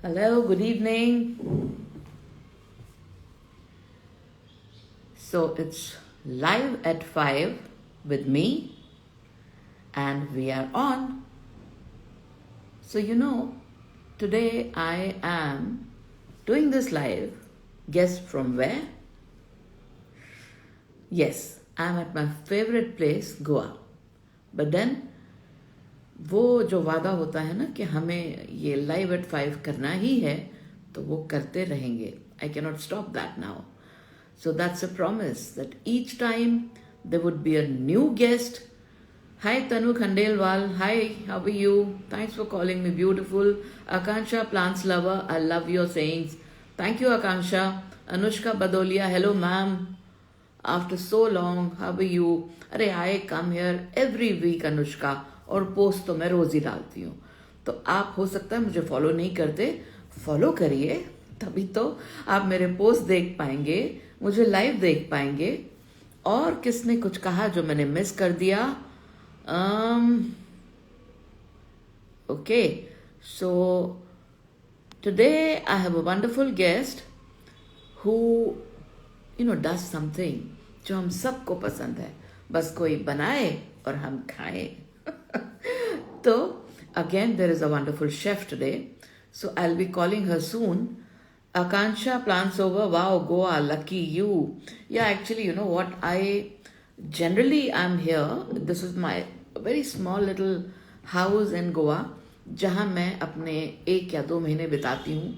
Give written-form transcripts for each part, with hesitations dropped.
Hello, good evening. So it's live at 5 with me, and we are on. So, today I am doing this live. Guess from where? Yes, I'm at my favorite place, Goa. But then, वो जो वादा होता है ना कि हमें ये live at 5 करना ही है, तो वो करते रहेंगे. I cannot stop that now. So that's a promise that each time there would be a new guest. Hi Tanu Khandelwal. Hi, how are you? Thanks for calling me beautiful. Akansha Plants Lover. I love your sayings. Thank you, Akansha. Anushka Badolia. Hello, ma'am. After so long, how are you? अरे I come here every week, Anushka. और post तो मैं रोज ही डालती हूँ. तो आप हो सकता है मुझे फॉलो नहीं करते, फॉलो करिए, तभी तो आप मेरे पोस्ट देख पाएंगे, मुझे लाइव देख पाएंगे. और किसने कुछ कहा जो मैंने मिस कर दिया? Okay, so today I have a wonderful guest who does something जो हम सबको पसंद है. बस कोई बनाए और हम खाएं. So, again, there is a wonderful chef today. So, I'll be calling her soon. Akansha Plants Over. Wow, Goa, lucky you. Yeah, actually, you know what? I'm here. This is my very small little house in Goa, जहाँ मैं अपने 1 या 2 महीने बिताती हूँ,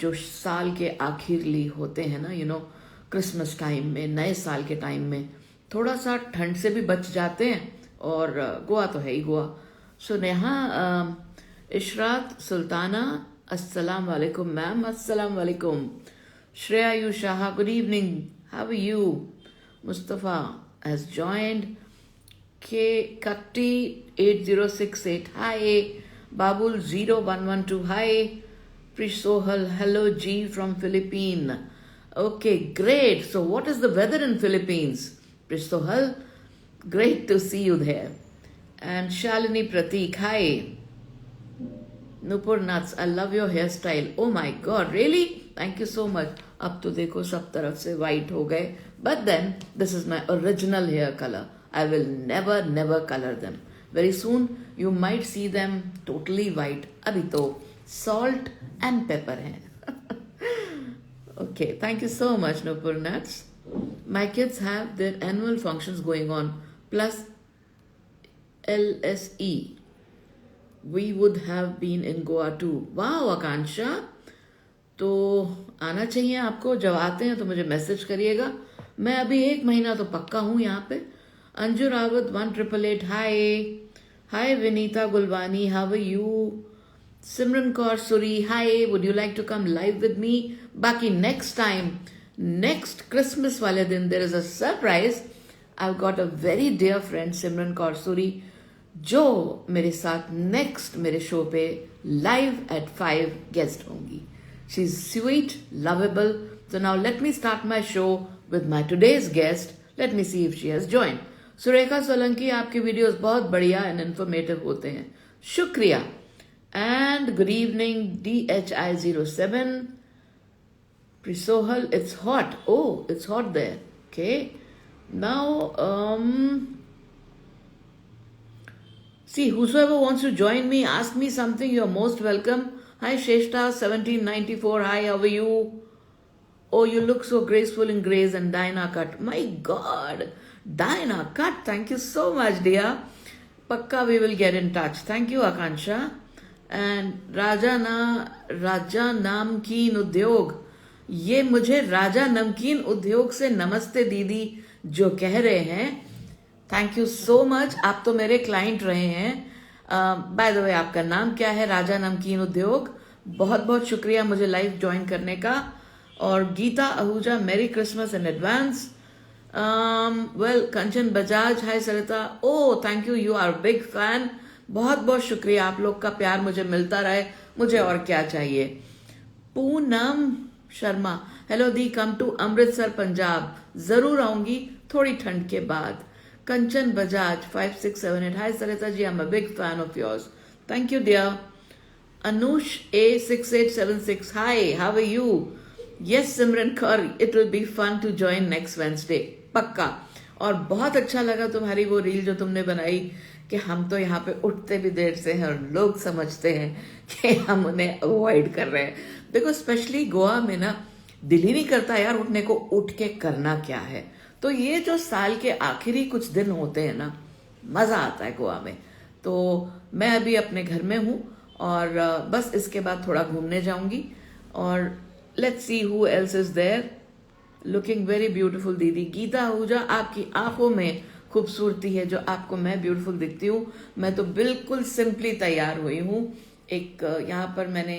जो साल के आखिरली होते हैं ना, क्रिसमस टाइम में, नए साल के टाइम में, थोड़ा सा ठंड से भी बच जाते हैं. और गोवा तो है ही गोवा. सो नेहा इशरात सुल्ताना, अस्सलाम वालेकुम मैम. अस्सलाम वालेकुम. Shreya U Shah, good evening, how are you? Mustafa has joined. K Katti 8068, hi. Babul 0112, hi. प्रिसोहल, hello ji from Philippine. Okay, great. So what is the weather in Philippines? प्रिसोहल, great to see you there. And Shalini Pratik, hi. Nupur Nuts, I love your hairstyle. Oh my God, really? Thank you so much. अब तो देखो सब तरफ से white हो गए. But then, this is my original hair color. I will never color them. Very soon, you might see them totally white. अभी तो salt and pepper है. Okay, thank you so much, Nupur Nuts. My kids have their annual functions going on. Plus LSE. We would have been in Goa too. Wow, Akansha. तो आना चाहिए आपको. जब आते हैं तो मुझे मैसेज करिएगा. मैं अभी 1 महीना तो पक्का हूँ यहाँ पे. Anju Rawat 1888, hi. Hi Vinita Gulwani, how are you? Simran Kaur Suri, hi. Would you like to come live with me? बाकी नेक्स्ट टाइम, नेक्स्ट क्रिसमस वाले दिन, there is a surprise. I've got a very dear friend Simran Kaur Suri, जो मेरे साथ next मेरे show पे live at 5 guest होंगी. She is sweet, lovable. So now let me start my show with my today's guest. Let me see if she has joined. Surekha Solanki, आपके videos बहुत बढ़िया and informative होते हैं, शुक्रिया. And good evening DHI07. Prisohal, it's hot. Oh, it's hot there. Okay. Now, see, whosoever wants to join me, ask me something, you're most welcome. Hi, Sheshta 1794, hi, how are you? Oh, you look so graceful in grays and Diana cut. My God, Diana cut, thank you so much, dear. Pakka, we will get in touch. Thank you, Akansha. And Raja Namkeen Udyog. ये मुझे राजा नमकीन उद्योग से नमस्ते दीदी जो कह रहे हैं. Thank you so much. आप तो मेरे क्लाइंट रहे हैं. बाय द वे, आपका नाम क्या है? राजा नमकीन उद्योग. बहुत बहुत शुक्रिया मुझे लाइव ज्वाइन करने का. और Geeta Ahuja, merry Christmas in advance. Well, Kanchan Bajaj, hi Sarita. Oh thank you, you are big fan. बहुत बहुत शुक्रिया. आप लोग का प्यार मुझे मिलता रहे, मुझे और क्या चाहिए. पूनम शर्मा, हेलो दी, कम टू अमृतसर पंजाब. जरूर आऊंगी थोड़ी ठंड के बाद. Kanchan Bajaj 5678, hi Sarita ji, I am a big fan of yours. Thank you dear. Anush A6876, hi, how are you? Yes Simran Kaur, it will be fun to join next Wednesday. पक्का. और बहुत अच्छा लगा तुम्हारी वो रील जो तुमने बनाई कि हम तो यहाँ पे उठते भी देर से हैं और लोग समझते हैं कि हम उन्हें अवॉइड कर रहे हैं. देखो स्पेशली गोवा में ना दिल ही नहीं करता यार उठने को, उठ के करना क्या है. तो ये जो साल के आखिरी कुछ दिन होते हैं ना, मजा आता है गोवा में. तो मैं अभी अपने घर में हूँ और बस इसके बाद थोड़ा घूमने जाऊंगी. और let's see who else is there. Looking very beautiful दीदी गीता आहूजा, आपकी आंखों में खूबसूरती है जो आपको मैं ब्यूटीफुल दिखती हूँ. मैं तो बिल्कुल सिंपली तैयार हुई हूँ. एक यहाँ पर मैंने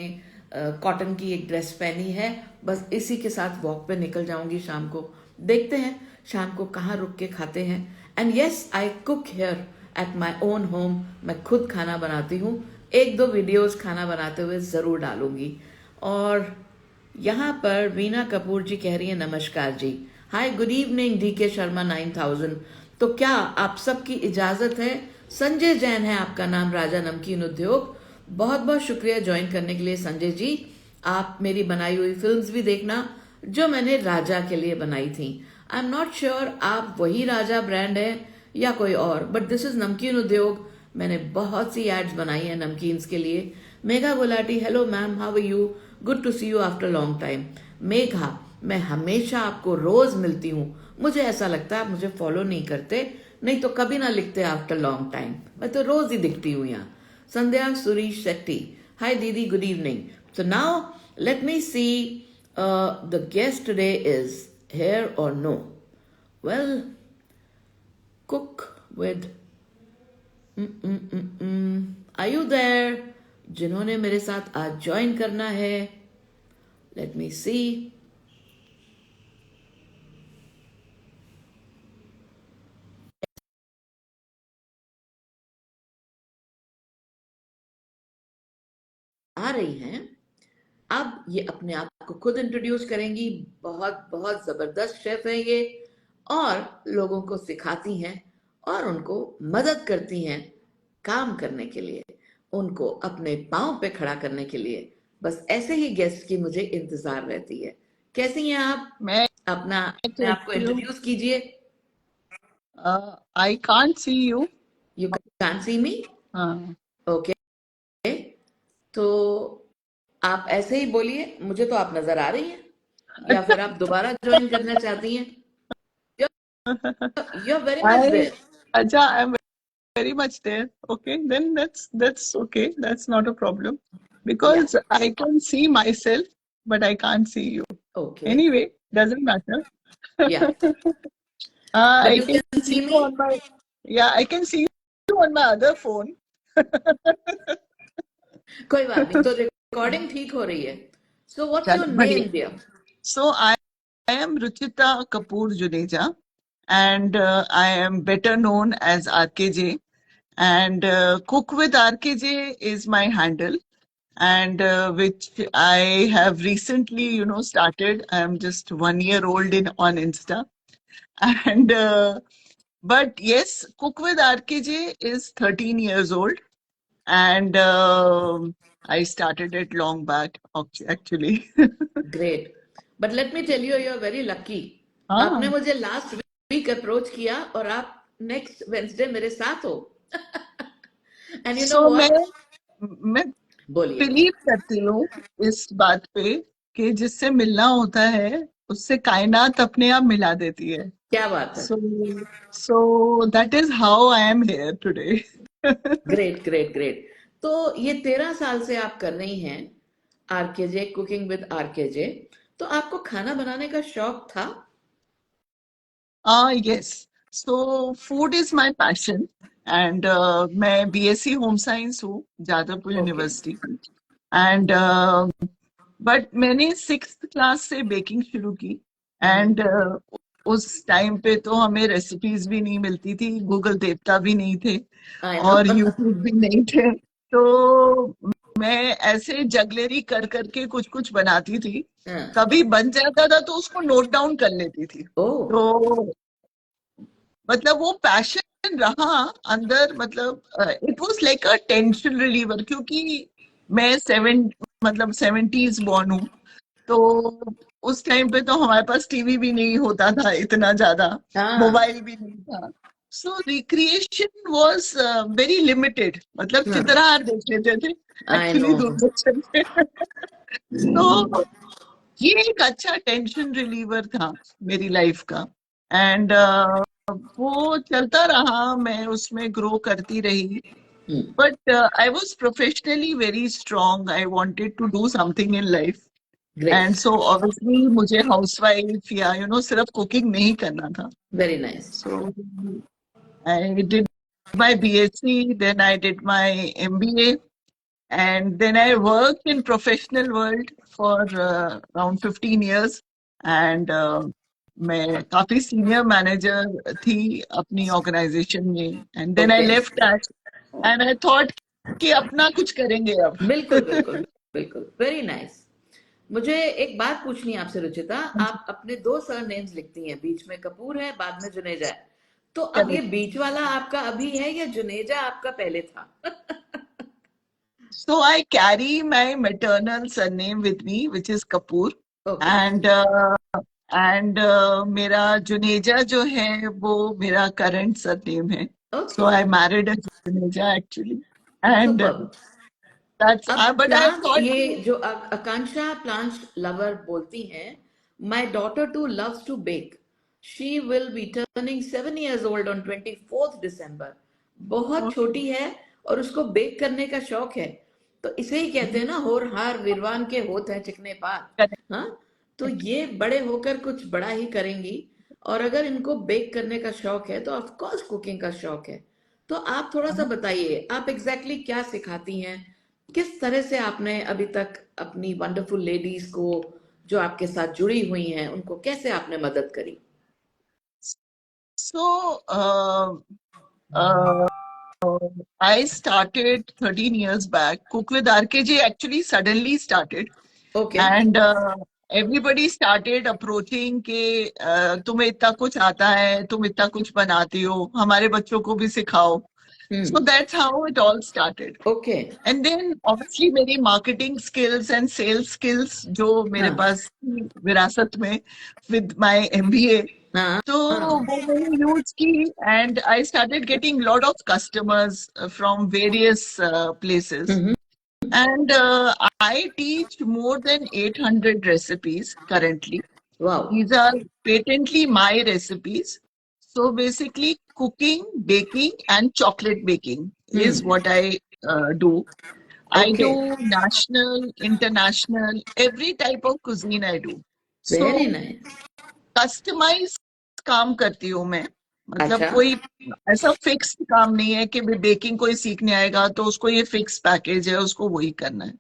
कॉटन की एक ड्रेस पहनी है, बस इसी के साथ वॉक पे निकल जाऊंगी शाम को. देखते हैं शाम को कहाँ रुक के खाते हैं. And yes I cook here at my own home. मैं खुद खाना बनाती हूँ. एक दो वीडियोस खाना बनाते हुए जरूर डालूंगी. और यहाँ पर वीना कपूर जी कह रही है नमस्कार जी. हाय गुड इवनिंग डी के शर्मा 9000. तो क्या आप सबकी इजाजत है? संजय जैन है आपका नाम, राजा नमकीन उद्योग. बहुत बहुत शुक्रिया ज्वाइन करने के लिए संजय जी. आप मेरी बनाई हुई फिल्म्स भी देखना जो मैंने राजा के लिए बनाई थी. आई एम नॉट श्योर आप वही राजा ब्रांड है या कोई और, बट दिस इज नमकीन उद्योग. मैंने बहुत सी एड्स बनाई है नमकीन्स के लिए. Megha Gulati, hello ma'am, how are you? Good to see you after long time. Megha, मैं हमेशा आपको रोज मिलती हूँ. मुझे ऐसा लगता है आप मुझे फॉलो नहीं करते, नहीं तो कभी ना लिखते आफ्टर लॉन्ग टाइम. मैं तो रोज ही दिखती हूँ यहाँ. संध्या सुरीश शेट्टी, हाय दीदी, good evening. So now let me see, the guest today is here or no? Well, cook with are you there? जिन्होंने मेरे साथ आज ज्वाइन करना है. Let me see. आ रही हैं. अब ये अपने आप को खुद इंट्रोड्यूस करेंगी. बहुत बहुत जबरदस्त शेफ है ये, और लोगों को सिखाती हैं और उनको मदद करती हैं काम करने के लिए, उनको अपने पांव पे खड़ा करने के लिए. बस ऐसे ही गेस्ट की मुझे इंतजार रहती है. कैसी हैं आप? मैं अपना अपने आप को इंट्रोड्यूस कीजिए. I can't see you. You can see me? हाँ. ओके. तो आप ऐसे ही बोलिए, मुझे तो आप नजर आ रही हैं, या फिर आप दोबारा ज्वाइन करना चाहती हैं? You're very much I there. Acha, I'm very much there. Okay, then that's okay. That's not a problem Yeah. because I can see myself, but I can't see you. Okay. Anyway, doesn't matter. Yeah. But I you can can see see you on me. my I can see you on my other phone. कोई बात नहीं, तो recording ठीक हो रही है. So what's your चलो बढ़िया. name, dear? So I am Ruchita Kapoor Juneja, and I am better known as RKJ. And Cook with RKJ is my handle, and which I have recently, started. I'm just 1 year old on Insta, and but yes, Cook with RKJ is 13 years old, and I started it long back, actually. Great. But let me tell you, you're very lucky. आपने हाँ. मुझे last week approach किया और आप next Wednesday मेरे साथ हो. And you know So what? मैं बोलिए. बिलीव करती हूँ इस बात पे कि जिससे मिलना होता है उससे कायनात अपने आप मिला देती है. क्या बात है. So so that is how I am here today. Great great great. तो ये 13 साल से आप कर रही हैं आरकेजे, कुकिंग विद आरकेजे. तो आपको खाना बनाने का शौक था? Yes. So food is my passion, and मैं BSc होम साइंस हूँ जादवपुर ओके. यूनिवर्सिटी की. एंड बट मैंने 6th क्लास से बेकिंग शुरू की. एंड उस टाइम पे तो हमें रेसिपीज भी नहीं मिलती थी, गूगल देवता भी नहीं थे, आई नो. और यूट्यूब भी नहीं थे. तो मैं ऐसे जगलेरी कर करके कुछ कुछ बनाती थी. कभी बन जाता था तो उसको नोट डाउन कर लेती थी. ओ. तो मतलब वो पैशन रहा अंदर. मतलब it was like a tension reliever, क्योंकि मैं मतलब 70s बॉर्न हूँ, तो उस टाइम पे तो हमारे पास टीवी भी नहीं होता था इतना ज्यादा, हाँ मोबाइल भी नहीं था, सो रिक्रिएशन वाज वेरी लिमिटेड, मतलब हाँ चित्रहार देख लेते थे आई एक्चुअली नो दूरदर्शन पे। तो ये एक अच्छा टेंशन रिलीवर था मेरी लाइफ का, एंड वो चलता रहा, मैं उसमें ग्रो करती रही, but I was professionally very strong, I wanted to do something in life, and great so obviously मुझे हाउसवाइफ या सिर्फ कुकिंग नहीं करना था, very nice so I did my BSc, then I did my MBA, and then I worked in professional world for around 15 years, and मैं काफी senior manager थी अपनी ऑर्गेनाइजेशन में, and then I okay left that, and I thought कि अपना कुछ करेंगे अब। बिल्कुल बिल्कुल बिल्कुल वेरी नाइस मुझे एक बात पूछनी है आपसे रुचिता आप अपने दो सरनेम्स लिखती हैं बीच में कपूर है बाद में जुनेजा है तो अब ये करेक्ट। बीच वाला आपका अभी है या जुनेजा आपका पहले था So I carry my maternal surname with me, which is Kapoor, okay and मेरा जुनेजा जो है वो मेरा करंट सरनेम है. So okay I married a Juneja actually, and super that's अब but I प्लांट्स thought ये जो आकांक्षा प्लांट्स लवर बोलती हैं my daughter too loves to bake she will be turning 7 years old on 24th December बहुत okay, छोटी है और उसको बेक करने का शौक है तो इसे ही कहते हैं ना होर हार विरवान के होत है चिकने पार correct. हाँ तो ये बड़े होकर कुछ बड़ा ही करेंगी और अगर इनको बेक करने का शौक है तो ऑफ कोर्स कुकिंग का शौक है तो आप थोड़ा सा बताइए आप एग्जैक्टली क्या सिखाती हैं किस तरह से आपने अभी तक अपनी वंडरफुल लेडीज को जो आपके साथ जुड़ी हुई हैं उनको कैसे आपने मदद करी So uh, I started 13 years back. Cook with RKJ actually suddenly started. Okay and everybody started approaching कि तुम्हें इतना कुछ आता है, तुम इतना कुछ बनाती हो, हमारे बच्चों को भी सिखाओ. So hmm that's how it all started. Okay and then obviously मेरी marketing skills and sales skills जो मेरे हाँ पास थी विरासत में विद माय एमबीए, हाँ तो हाँ वो मैंने यूज की, and I started getting lot of customers from various places. Hmm And I teach more than 800 recipes currently. Wow These are patently my recipes. So basically, cooking, baking, and chocolate baking is hmm what I do. I okay do national, international, every type of cuisine I do. Very So nice customise काम करती हूँ मैं, मतलब अच्छा कोई ऐसा fix काम नहीं है कि भाई बेकिंग कोई सीखने आएगा तो उसको ये फिक्स पैकेज है, उसको वही करना है.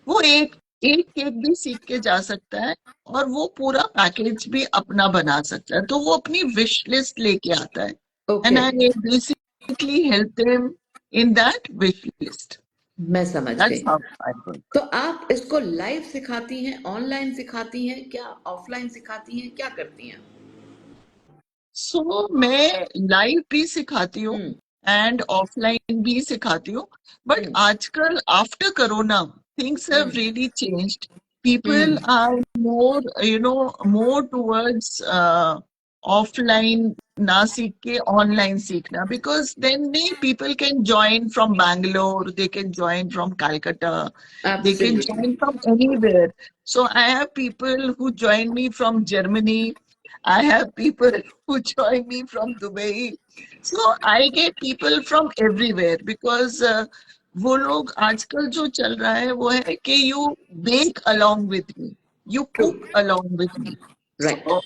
वो एक एक केक भी सीख के जा सकता है, और वो पूरा पैकेज भी अपना बना सकता है, तो वो अपनी विश लिस्ट लेके आता है, and okay I basically help them in that wish list. मैं समझ दैट्स गई हाउ आई वर्क. तो आप इसको लाइव सिखाती हैं ऑनलाइन सिखाती हैं क्या ऑफलाइन सिखाती हैं क्या करती हैं सो मैं लाइव भी सिखाती हूँ हम्म एंड ऑफलाइन भी सिखाती हूँ, बट हम्म आजकल after corona things have hmm really changed. People hmm are more more towards offline ना सीख के ऑनलाइन सीखना, because then people can join from Bangalore, they can join from Calcutta, they can absolutely join from anywhere. So I have people who join me from Germany. I have people who join me from Dubai. So I get people from everywhere because वो लोग आजकल जो चल रहा है वो है कि you bake along with me, you true cook along with me. Right So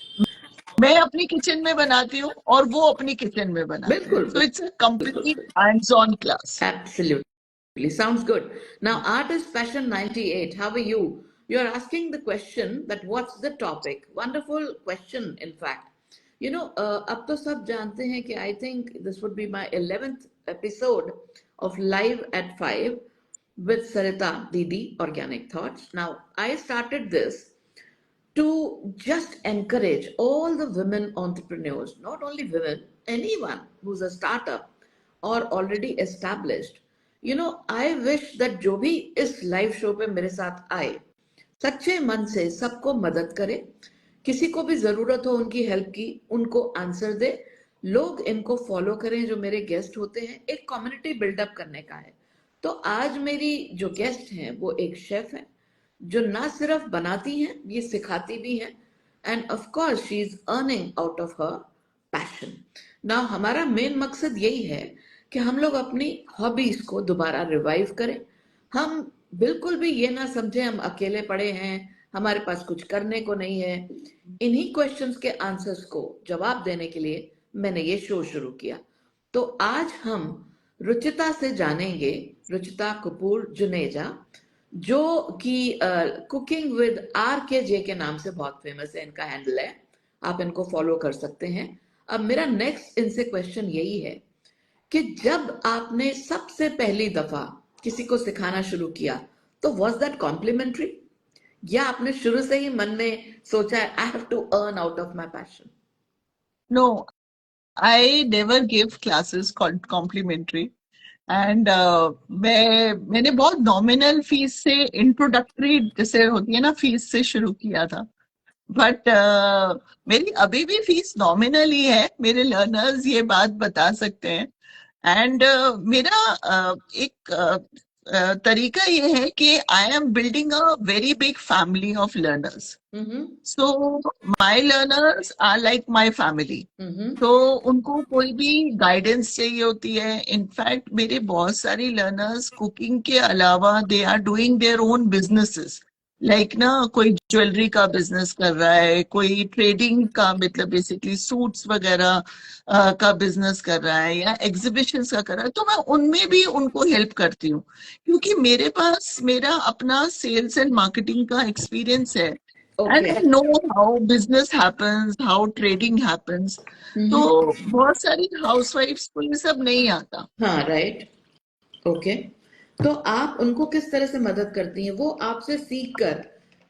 मैं अपनी किचन में बनाती हूँ और वो अपनी किचन में बनाते हैं. बिल्कुल So it's a बिल्कुल complete hands-on class. absolutely sounds good now artist passion 98 how are you you're asking the question that what's the topic wonderful question in fact अब तो सब जानते हैं कि I think this would be my 11th episode of Live at 5 with Sarita Didi Organic Thoughts now I started this to just encourage all the women entrepreneurs, not only women, anyone who's a startup or already established. I wish that जो भी इस live show पे मेरे साथ आए सच्चे मन से सबको मदद करे, किसी को भी जरूरत हो उनकी हेल्प की, उनको आंसर दे, लोग इनको फॉलो करें जो मेरे गेस्ट होते हैं। एक कम्युनिटी बिल्डअप करने का है। तो आज मेरी जो गेस्ट हैं वो एक शेफ है जो ना सिर्फ बनाती हैं, ये सिखाती भी हैं, end of course she is earning out of her passion. ना हमारा मेन मकसद यही है कि हम लोग अपनी हॉबीज को दोबारा रिवाइव करें। हम बिल्कुल भी ये ना समझे हम अकेले पड़े हैं, हमारे पास कुछ करने को नहीं है। इन्हीं क्वेश्चंस के आंसर्स को जवाब देने के लिए मैंने ये शो शुरू किया। तो आज हम रुचिता से जानेंगे, रुचिता कपूर जुनेजा, जो कि कुकिंग विद RKJ के नाम से बहुत फेमस है, इनका हैंडल है, आप इनको फॉलो कर सकते हैं। अब मेरा नेक्स्ट इनसे क्वेश्चन यही है कि जब आपने सबसे पहली दफा किसी को सिखाना शुरू किया तो वॉज दैट कॉम्प्लीमेंट्री, या आपने शुरू से ही मन में सोचा है I have to earn out of my passion? No, I never give classes called complimentary. And मैंने बहुत नॉमिनल फीस से इंट्रोडक्टरी जैसे होती है ना फीस से शुरू किया था, बट मेरी अभी भी फीस नॉमिनल ही है, मेरे लर्नर्स ये बात बता सकते हैं। एंड मेरा एक तरीका ये है कि I am building a very big family of learners. So my learners are like my family. तो उनको कोई भी गाइडेंस चाहिए होती है। इनफैक्ट मेरे बहुत सारे लर्नर्स कुकिंग के अलावा they are doing their own businesses, like ना कोई ज्वेलरी का बिजनेस कर रहा है, कोई ट्रेडिंग का मतलब बेसिकली सूट्स वगैरह का बिजनेस कर रहा है, या एग्जीबिशंस का कर रहा है। तो मैं उनमें भी उनको हेल्प करती हूँ, क्योंकि मेरे पास मेरा अपना सेल्स एंड मार्केटिंग का एक्सपीरियंस है। And I know how business happens, how trading happens. तो बहुत सारी हाउसवाइफ्स को ये सब नहीं आता। हाँ, राइट, ओके। तो आप उनको किस तरह से मदद करती हैं? वो आपसे सीख कर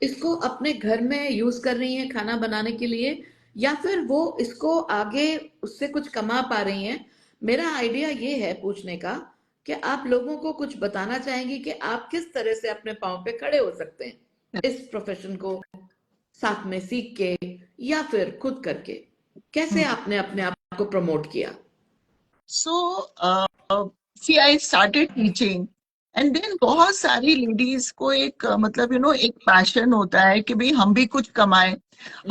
इसको अपने घर में यूज कर रही हैं खाना बनाने के लिए, या फिर वो इसको आगे उससे कुछ कमा पा रही हैं? मेरा आइडिया ये है पूछने का कि आप लोगों को कुछ बताना चाहेंगी कि आप किस तरह से अपने पाँव पे खड़े हो सकते हैं इस प्रोफेशन को साथ में सीख के या फिर खुद करके। कैसे आपने अपने आप को प्रमोट किया? So see I started teaching, and then बहुत सारी लेडीज को एक मतलब एक पैशन होता है कि भाई हम भी कुछ कमाएं,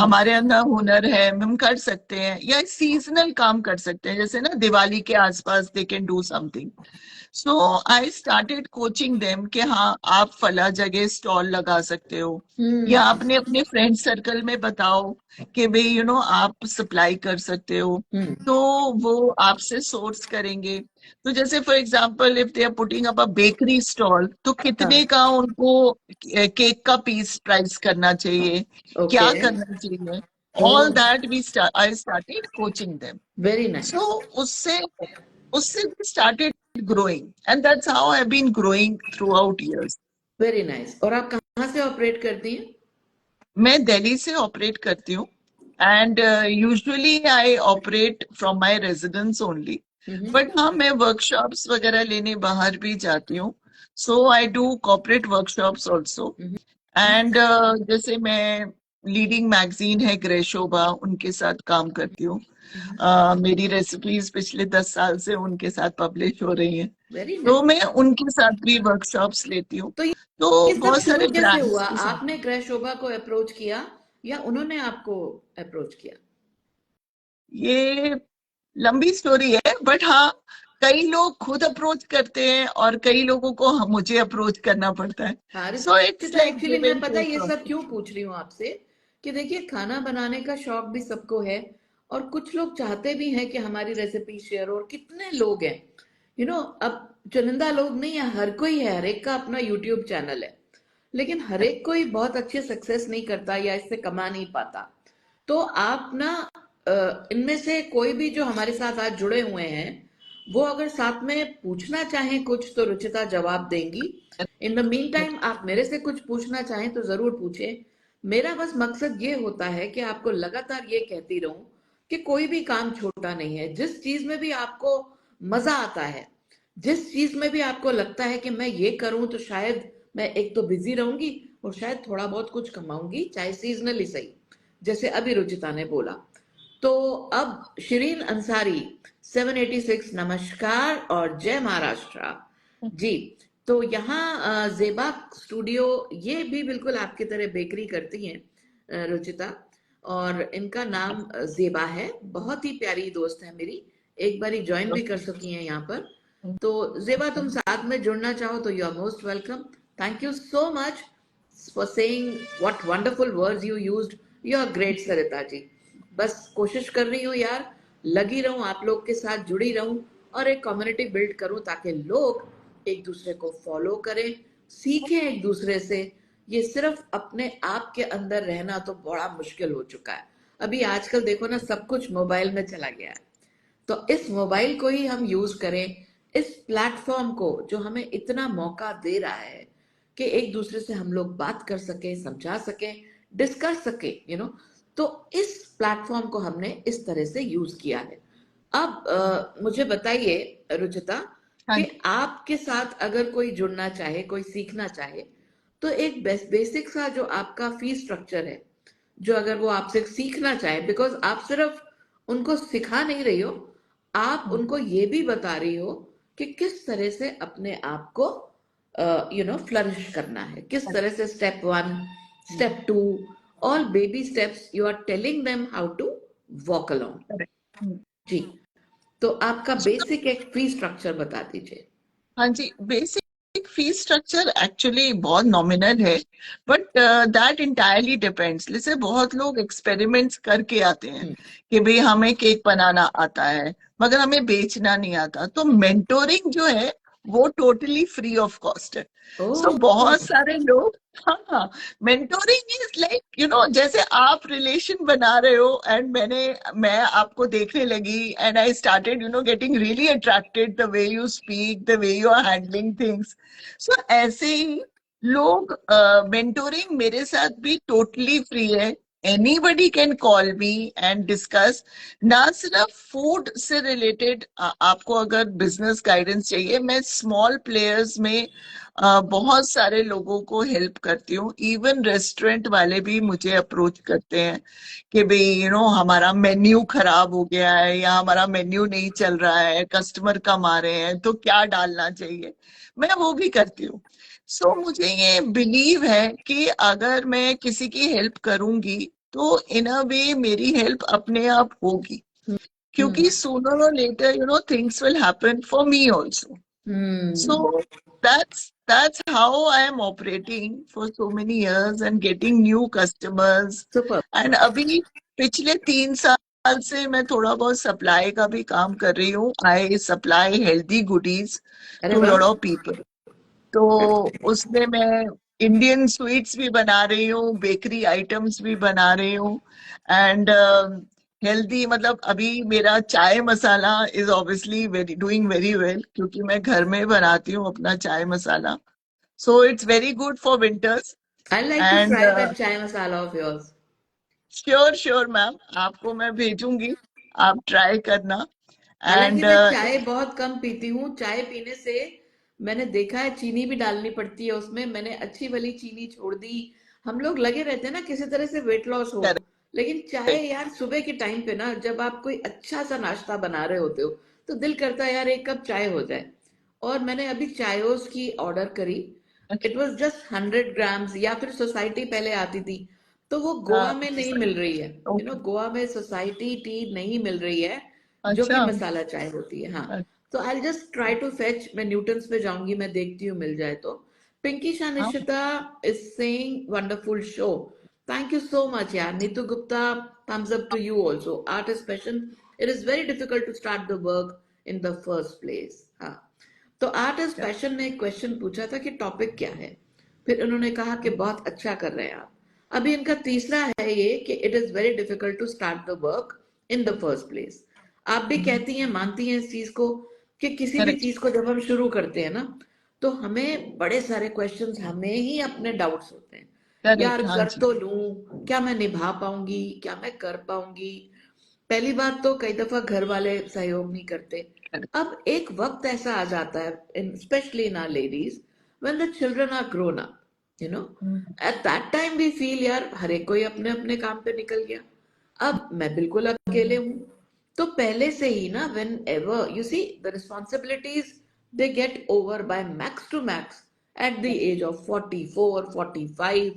हमारे अंदर हुनर है, हम कर सकते हैं, या सीजनल काम कर सकते हैं, जैसे ना दिवाली के आसपास they can do something. So I started coaching them कि हाँ आप फला जगह स्टॉल लगा सकते हो, या अपने अपने फ्रेंड सर्कल में बताओ कि भाई आप सप्लाई कर सकते हो, तो वो आपसे सोर्स करेंगे। तो जैसे for example if they are putting up a bakery stall, तो कितने का उनको केक का पीस प्राइस करना चाहिए, क्या करना चाहिए, all that we I started coaching them. Very nice, so उससे उससे we started growing, and that's how I've been growing throughout years. Very nice. और आप कहाँ से ऑपरेट करती हैं? मैं दिल्ली से ऑपरेट करती हूँ, and usually I operate from my residence only, but हाँ मैं वर्कशॉप्स वगैरह लेने बाहर भी जाती हूँ। So I do corporate workshops also. And जैसे मैं लीडिंग मैगजीन है ग्रे शोभा, उनके साथ काम करती हूँ। मेरी रेसिपीज पिछले 10 साल से उनके साथ पब्लिश हो रही हैं, वेरी तो नाइस। मैं उनके साथ भी वर्कशॉप्स लेती हूँ। तो ये तो सब बहुत सारे शुरू कैसे ब्रांड्स हुआ? के साथ। आपने ग्रह शोभा को अप्रोच किया या उन्होंने आपको अप्रोच किया? ये लंबी स्टोरी है, बट हाँ कई लोग खुद अप्रोच करते हैं और कई लोगों को मुझे अप्रोच करना पड़ता है। हाँ, सो इट्स तो लाइक एक्चुअली गिव मैं एंड पता है टेक ये सब प्रोसेस। क्यों पूछ रही हूँ आपसे कि देखिए खाना बनाने का शौक भी सबको है, और कुछ लोग चाहते भी हैं कि हमारी रेसिपी शेयर हो। और कितने लोग हैं, अब चुनिंदा लोग नहीं है, हर कोई है, हर एक का अपना यूट्यूब चैनल है, लेकिन हर एक कोई बहुत अच्छी सक्सेस नहीं करता या इससे कमा नहीं पाता। तो आप ना इनमें से कोई भी जो हमारे साथ आज जुड़े हुए हैं, वो अगर साथ में पूछना चाहें कुछ तो रुचिता जवाब देंगी। इन द मीन टाइम आप मेरे से कुछ पूछना चाहें तो जरूर पूछें। मेरा बस मकसद ये होता है कि आपको लगातार ये कहती रहूं कि कोई भी काम छोटा नहीं है। जिस चीज में भी आपको मजा आता है, जिस चीज में भी आपको लगता है कि मैं ये करूं तो शायद मैं एक तो बिजी रहूंगी और शायद थोड़ा बहुत कुछ कमाऊंगी, चाहे सीजनली सही, जैसे अभी रुचिता ने बोला। तो अब शिरीन अंसारी 786, नमस्कार और जय महाराष्ट्र जी। तो यहाँ जेबा स्टूडियो, ये भी बिल्कुल आपकी तरह बेकरी करती हैं रुचिता, और इनका नाम जेबा है। बहुत ही प्यारी दोस्त है मेरी, एक बारी ज्वाइन भी कर सकी हैं यहाँ पर। तो जेबा, तुम साथ में जुड़ना चाहो तो you are most welcome. Thank you so much for saying what wonderful words you used. You are great Sarita ji. बस कोशिश कर रही हूँ यार, लगी रहूं, आप लोग के साथ जुड़ी रहूं और एक कम्युनिटी बिल्ड करूं ताकि लोग एक दूसरे को फॉलो करें, सीखें एक दूसरे से। ये सिर्फ अपने आप के अंदर रहना तो बड़ा मुश्किल हो चुका है। अभी आजकल देखो ना, सब कुछ मोबाइल में चला गया है। तो इस मोबाइल को ही हम यूज करें, इस प्लेटफॉर्म को जो हमें इतना मौका दे रहा है कि एक दूसरे से हम लोग बात कर सके, समझा सके, डिस्कस सके, तो इस प्लेटफॉर्म को हमने इस तरह से यूज किया है। अब मुझे बताइए रुचिता, हाँ कि आपके साथ अगर कोई जुड़ना चाहे, कोई सीखना चाहे, तो एक बेसिक सा जो आपका फीस स्ट्रक्चर है, जो अगर वो आपसे सीखना चाहे, बिकॉज आप सिर्फ उनको सिखा नहीं रही हो, आप उनको ये भी बता रही हो कि किस तरह से अपने आप को फ्लरिश करना है, किस तरह से step 1, step 2, all baby steps you are telling them how to walk along. Correct. जी। तो आपका बेसिक एक फी स्ट्रक्चर बता दीजिए। हाँ जी, बेसिक फीस स्ट्रक्चर एक्चुअली बहुत नॉमिनल है, बट दैट इंटायरली डिपेंड्स। जैसे बहुत लोग एक्सपेरिमेंट्स करके आते हैं कि भाई हमें केक बनाना आता है मगर हमें बेचना नहीं आता, तो मेंटोरिंग जो है वो टोटली फ्री ऑफ कॉस्ट है। सो ओह। बहुत सारे लोग, हाँ, मेंटोरिंग इज लाइक जैसे आप रिलेशन बना रहे हो एंड मैं आपको देखने लगी and I started getting really attracted the way you speak, the way you are handling things. So ऐसे ही लोग, मेंटोरिंग मेरे साथ भी टोटली फ्री है। Anybody can call me and discuss. ना सिर्फ फूड से रिलेटेड, आपको अगर बिजनेस गाइडेंस चाहिए, मैं स्मॉल प्लेयर्स में बहुत सारे लोगों को हेल्प करती हूँ। इवन रेस्टोरेंट वाले भी मुझे अप्रोच करते हैं कि भाई हमारा मेन्यू खराब हो गया है या हमारा मेन्यू नहीं चल रहा है, कस्टमर कम आ रहे हैं, तो क्या डालना चाहिए, मैं वो भी करती हूँ। सो मुझे ये बिलीव है कि अगर मैं किसी की हेल्प करूंगी तो इन अ वे मेरी हेल्प अपने आप होगी, क्योंकि सूनर और later things will happen for me also. So that's how I am operating for so many years and getting new customers. Super. And अभी पिछले 3 साल से मैं थोड़ा बहुत सप्लाई का भी काम कर रही हूँ। I supply healthy goodies अरे to वाह। lot of people. तो उसमें मैं इंडियन स्वीट्स भी बना रही हूँ, बेकरी आइटम्स भी बना रही हूँ, एंड हेल्दी, मतलब अभी मेरा चाय मसाला is obviously very doing very well, क्योंकि मैं घर में बनाती हूँ अपना चाय मसाला। So it's very good for winters. I like to and try that chai masala of yours. Sure sure ma'am, आपको मैं भेजूंगी, आप ट्राई करना। हालांकि एंड मैं चाय बहुत कम पीती हूँ, चाय पीने से मैंने देखा है चीनी भी डालनी पड़ती है उसमें, मैंने अच्छी वाली चीनी छोड़ दी। हम लोग लगे रहते हैं ना किसी तरह से वेट लॉस हो, लेकिन चाय यार सुबह के टाइम पे ना, जब आप कोई अच्छा सा नाश्ता बना रहे होते हो, तो दिल करता है यार एक कप चाय हो जाए। और मैंने अभी चायोस की ऑर्डर करी। इट वॉज जस्ट 100 ग्राम्स, या फिर सोसाइटी पहले आती थी, तो वो गोवा में नहीं मिल रही है। ओके, गोवा में सोसाइटी टी नहीं मिल रही है, जो कि अच्छा, मसाला चाय होती है। हाँ। तो I just try to fetch, मैं न्यूटन्स पे जाऊंगी, मैं देखती हूँ मिल जाए तो। पिंकी शाह हाँ, Nishita is saying wonderful show. Thank you so much यार। Neetu Gupta, thumbs up to you also. Art is passion. It is very difficult to start the work in the first place. हाँ। तो आर्ट इज पैशन ने एक question पूछा था कि topic क्या है, फिर उन्होंने कहा कि बहुत अच्छा कर रहे हैं आप। अभी इनका तीसरा है ये कि it is very difficult to start the work in the first place. आप भी कहती हैं, मानती हैं इस चीज को, कि किसी भी करेक्ट चीज को जब हम शुरू करते हैं ना, तो हमें बड़े सारे क्वेश्चंस, हमें ही अपने डाउट्स होते हैं। यार करेक्ट, हाँ कर जी, तो लूं, क्या मैं निभा पाऊंगी, क्या मैं कर पाऊंगी। पहली बात तो कई दफा घर वाले सहयोग नहीं करते, अब एक वक्त ऐसा आ जाता है, especially in our ladies, when the children are grown up, you know, at that time we feel यार हर एक कोई अपने अपने काम पे निकल गया, अब मैं बिल्कुल अकेले हूँ। तो पहले से ही ना, whenever you see the responsibilities, they get over by max to max at the age of 44 45।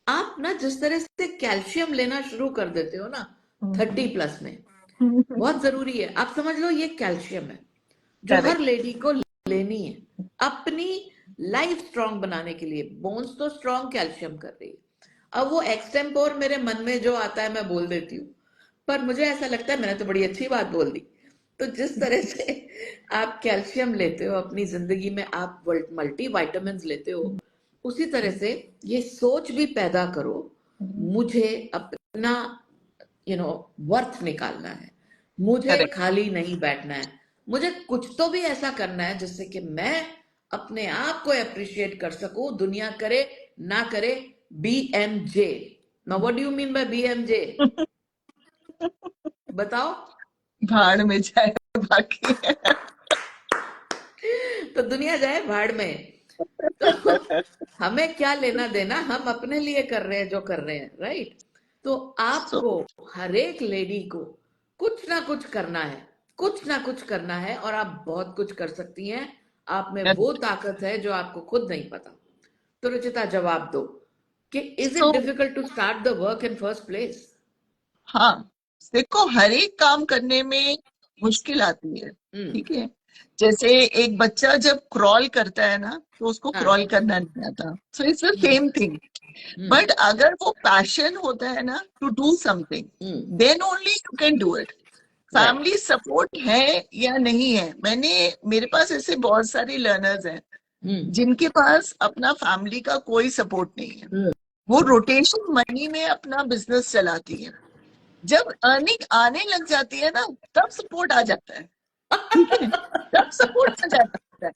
आप ना जिस तरह से कैल्शियम लेना शुरू कर देते हो ना 30+ में, बहुत जरूरी है। आप समझ लो ये कैल्शियम है जो हर करेक्ट। लेडी को लेनी है अपनी लाइफ स्ट्रांग बनाने के लिए। बोन्स तो स्ट्रांग कैल्शियम कर रही है। अब वो एक्सटेम्पोर मेरे मन में जो आता है मैं बोल देती हूँ, पर मुझे ऐसा लगता है मैंने तो बड़ी अच्छी बात बोल दी। तो जिस तरह से आप कैल्शियम लेते हो अपनी जिंदगी में, आप मल्टी वाइटामिन लेते हो, उसी तरह से ये सोच भी पैदा करो, मुझे अपना वर्थ निकालना है, मुझे करेक्ट। खाली नहीं बैठना है, मुझे कुछ तो भी ऐसा करना है जिससे कि मैं अपने आप को अप्रिशिएट कर सकूं, दुनिया करे ना करे। BMJ, now what do you mean by BMJ? बताओ। भाड़ में जाए बाकी। तो दुनिया जाए भाड़ में। तो हमें क्या लेना देना, हम अपने लिए कर रहे हैं जो कर रहे हैं, राइट? तो सो आपको, हर एक लेडी को कुछ ना कुछ करना है, कुछ ना कुछ करना है, और आप बहुत कुछ कर सकती हैं। आप में वो ताकत है जो आपको खुद नहीं पता। तो रुचिता जवाब दो कि is it so difficult to start the work in first place? हाँ, देखो हर एक काम करने में मुश्किल आती है, हम्म। ठीक है। जैसे एक बच्चा जब क्रॉल करता है ना, तो उसको क्रॉल हाँ। करना नहीं आता, so it's the hmm. Same thing. Hmm. But अगर वो पैशन होता है ना to do something, hmm. Then only you can do it. Right. Family support है या नहीं है, मेरे पास ऐसे बहुत सारे लर्नर्स हैं हम्म। जिनके पास अपना फैमिली का कोई सपोर्ट नहीं है। हम्म। वो रोटेशन मनी में अपना बिजनेस चलाती है। जब अर्निंग आने लग जाती है ना, तब सपोर्ट आ जाता है, ठीक है। तब सपोर्ट आ जाता है,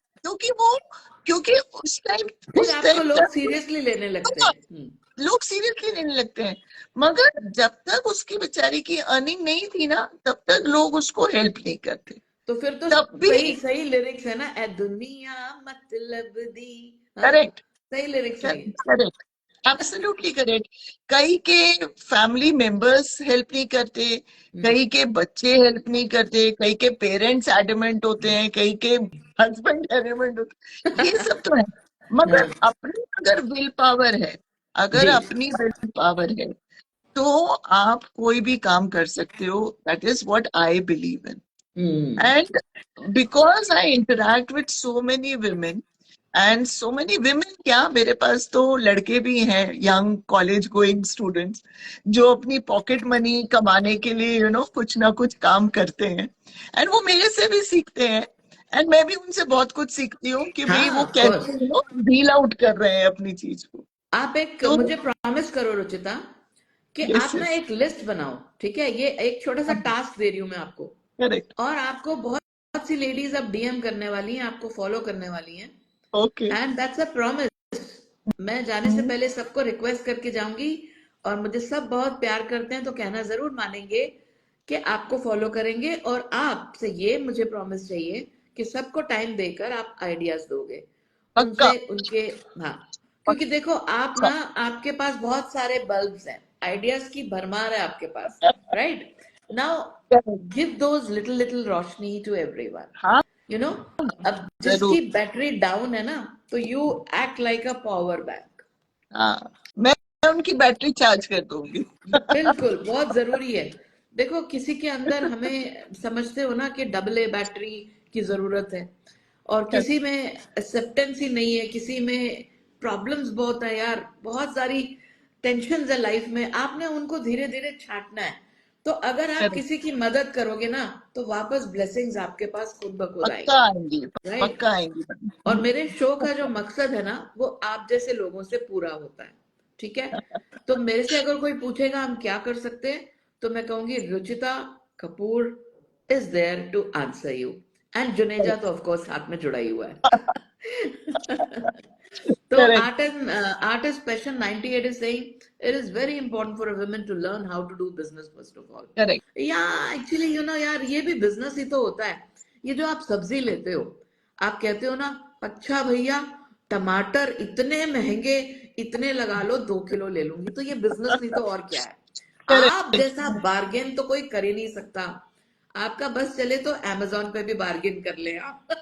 क्योंकि उस टाइम फिर उस आपको टाइम लोग तक सीरियसली लेने लगते हैं। हम्म। लोग सीरियसली लेने लगते हैं। मगर जब तक उसकी बेचारी की अर्निंग नहीं थी ना, तब तक लोग उसको हेल्प नहीं करते। तो फिर तो तब भी सही सही लिरिक्स है ना, ए दुनिया मतलब दी। हाँ, करेक्ट, सही लिरिक्स है ये। Correct, absolutely correct. कई के फैमिली मेंबर्स हेल्प नहीं करते, हम्म। कई के बच्चे हेल्प नहीं करते, कई के पेरेंट्स एडमेंट होते हैं, कई के हस्बैंड एडमेंट होते हैं, ये सब तो है। मगर हाँ। अपनी अगर विल पावर है, अगर जी। अपनी विल पावर है, तो आप कोई भी काम कर सकते हो। That is what I believe in. Hmm. And because I interact with so many women, and so many women, क्या मेरे पास तो लड़के भी हैं, यंग कॉलेज गोइंग स्टूडेंट्स, जो अपनी पॉकेट मनी कमाने के लिए कुछ ना कुछ काम करते हैं। एंड वो मेरे से भी सीखते हैं, एंड मैं भी उनसे बहुत कुछ सीखती हूँ कि भाई हाँ, वो ऑफ कोर्स। कैसे डील आउट कर रहे हैं अपनी चीज को। आप एक तो मुझे प्रॉमिस करो रुचिता कि यस, आप ना एक लिस्ट बनाओ, ठीक है? ये एक छोटा सा टास्क दे रही हूँ मैं आपको, करेक्ट, और आपको बहुत बहुत सी लेडीज अब DM करने वाली हैं, आपको फॉलो करने वाली हैं, okay. And that's a promise. मैं जाने से पहले सबको रिक्वेस्ट करके जाऊंगी, और मुझे सब बहुत प्यार करते हैं तो कहना जरूर मानेंगे कि आपको फॉलो करेंगे, और आपसे ये मुझे प्रॉमिस चाहिए कि सबको टाइम देकर आप आइडियाज दोगे पक्का, उनसे, उनके। हाँ, क्योंकि देखो आप पक्का। ना, आपके पास बहुत सारे बल्ब्स हैं, आइडियाज की भरमार है आपके पास, right? Now give those little little roshni to everyone, हाँ, यू नो। अब जरूर। जिसकी बैटरी डाउन है ना, तो you act like a power bank. हाँ, मैं उनकी बैटरी चार्ज कर दूंगी। बिल्कुल, बहुत जरूरी है। देखो किसी के अंदर, हमें समझते हो ना कि डबल ए बैटरी की जरूरत है, और किसी में एक्सेप्टेंस ही नहीं है, किसी में प्रॉब्लम्स बहुत है यार, बहुत सारी टेंशन्स है लाइफ में, आपने उनको धीरे धीरे छांटना है। तो अगर आप करेक्ट, किसी की मदद करोगे ना, तो वापस ब्लेसिंग्स आपके पास खुद ब खुद पक्का आएंगी, आएंगी, राइट? पक्का आएंगी। और मेरे शो का जो मकसद है ना, वो आप जैसे लोगों से पूरा होता है, ठीक है? तो मेरे से अगर कोई पूछेगा हम क्या कर सकते हैं, तो मैं कहूंगी Ruchita Kapoor is there to answer you, and Juneja तो ऑफ कोर्स साथ में जुड़ा ही हुआ है। So correct, art is passion. 98 is saying it is very important for a woman to learn how to do business first of all. Correct, Yeah, actually, यार ये भी business ही तो होता है। ये जो आप सब्जी लेते हो, आप कहते हो ना, अच्छा भैया टमाटर इतने महंगे, इतने लगा लो, 2 किलो ले लूंगी, तो ये बिजनेस नहीं तो और क्या है। आप करेक्ट। जैसा बार्गेन तो कोई कर ही नहीं सकता। आपका बस चले तो अमेजोन पे भी बार्गेन कर ले आप।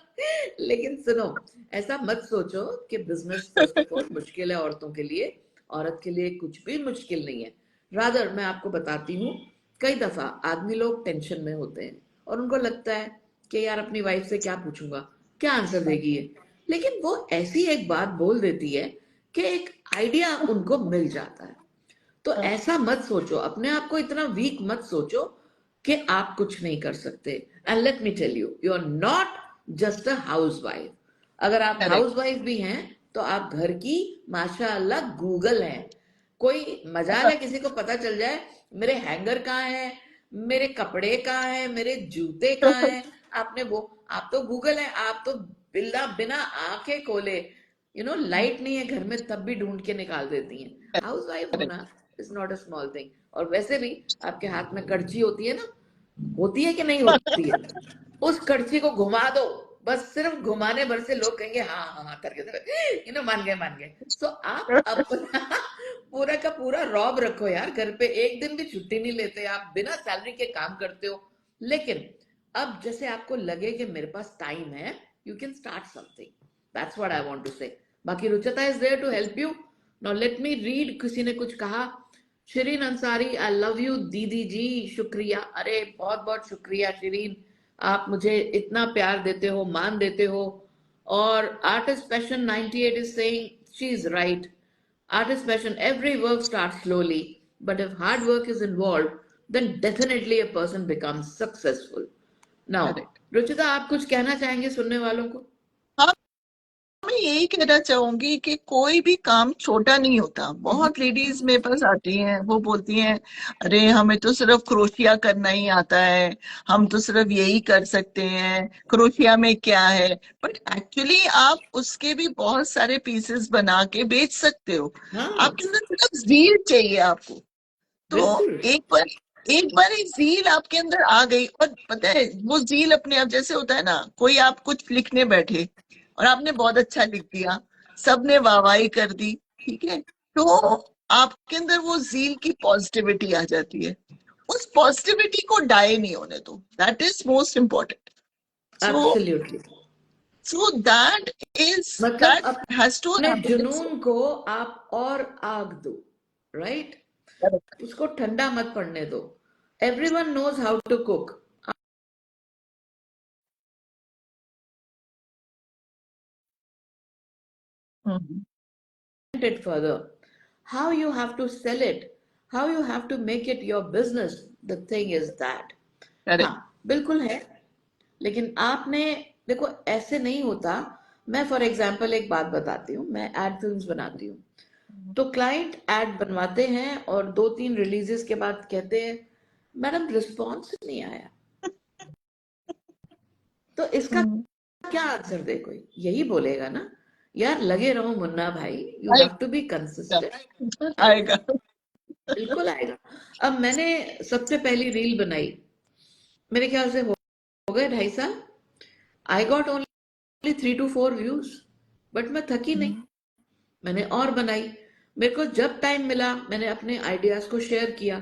लेकिन सुनो, ऐसा मत सोचो कि बिजनेस फर्स्ट ऑफ ऑल मुश्किल है औरतों के लिए। औरत के लिए कुछ भी मुश्किल नहीं है। रादर मैं आपको बताती हूँ, कई दफा आदमी लोग टेंशन में होते हैं और उनको लगता है कि यार अपनी वाइफ से क्या पूछूंगा, क्या आंसर देगी ये। लेकिन वो ऐसी एक बात बोल देती है कि एक आइडिया उनको मिल जाता है। तो ऐसा मत सोचो, अपने आप को इतना वीक मत सोचो कि आप कुछ नहीं कर सकते। And let me tell you, you are not just a housewife. अगर आप करेक्ट। हाउस वाइफ भी हैं तो आप घर की माशाअल्लाह गूगल हैं। कोई मजाल है किसी को पता चल जाए मेरे हैंगर कहाँ है, मेरे कपड़े कहाँ है, मेरे जूते कहाँ है, आपने वो, आप तो गूगल है। आप तो बिना बिना आंखें खोले, लाइट नहीं है घर में तब भी ढूंढ के निकाल देती हैं। हाउस वाइफ होना is not a small thing. और वैसे भी आपके हाथ में कड़छी होती है ना, होती है कि नहीं होती है, उस कड़छी को घुमा दो, बस सिर्फ घुमाने भर से लोग कहेंगे हाँ हाँ हाँ करके, मान गए मान गए। सो आप अपना पूरा का पूरा रॉब रखो यार, घर पे एक दिन भी छुट्टी नहीं लेते, आप बिना सैलरी के काम करते हो। लेकिन अब जैसे आपको लगे कि मेरे पास टाइम है, you can start something. That's what I want to say. बाकी Ruchita is there to help you. Now let me read, किसी ने कुछ कहा। Shireen Ansari, I love you दीदी जी, शुक्रिया। अरे बहुत बहुत शुक्रिया शिरीन, आप मुझे इतना प्यार देते हो, मान देते हो। और artist passion 98 is saying she is right. Artist passion, every work starts slowly, but if hard work is involved, then definitely a person becomes successful. Now, correct. Ruchita, आप कुछ कहना चाहेंगे सुनने वालों को? हाँ, मैं यही कहना चाहूंगी कि कोई भी काम छोटा नहीं होता। बहुत लेडीज मेरे पास आती हैं, वो बोलती हैं अरे हमें तो सिर्फ क्रोशिया करना ही आता है, हम तो सिर्फ यही कर सकते हैं, क्रोशिया में क्या है। बट एक्चुअली आप उसके भी बहुत सारे पीसेस बना के बेच सकते हो। हाँ, आपके अंदर सिर्फ जील चाहिए आपको। तो बिल्कुल। एक बार एक जील आपके अंदर आ गई, और पता है वो जील अपने आप, जैसे होता है ना, कोई आप कुछ लिखने बैठे और आपने बहुत अच्छा लिख दिया, सबने वाहवाही कर दी, ठीक है, तो आपके अंदर वो जील की पॉजिटिविटी आ जाती है। उस पॉजिटिविटी को डाई नहीं होने दो, that is most important. So absolutely. So that is, मतलब दैट हैज टू अपने हैपन। जुनून को आप और आग दो, राइट? उसको ठंडा मत पड़ने दो। Everyone knows how to cook. It further. How you have to sell it, how you have to make it your business, the thing is that. हाँ, करेक्ट। बिल्कुल है। लेकिन आपने, देखो ऐसे नहीं होता। मैं फॉर एग्जाम्पल एक बात बताती हूँ, मैं एड फिल्म्स बनाती हूँ। तो क्लाइंट एड बनवाते हैं और 2-3 रिलीजेस के बाद कहते हैं मैडम रिस्पॉन्स नहीं आया। तो इसका क्या आंसर दे? कोई यही बोलेगा ना, यार लगे रहो Munna Bhai, you have to be consistent. आएगा। बिल्कुल आएगा। अब मैंने सबसे पहली रील बनाई, मेरे ख्याल से हो गए 2.5 साल। I got only 3 to 4 views, but मैं थकी नहीं, मैंने और बनाई। मेरे को जब टाइम मिला मैंने अपने आइडियाज को शेयर किया।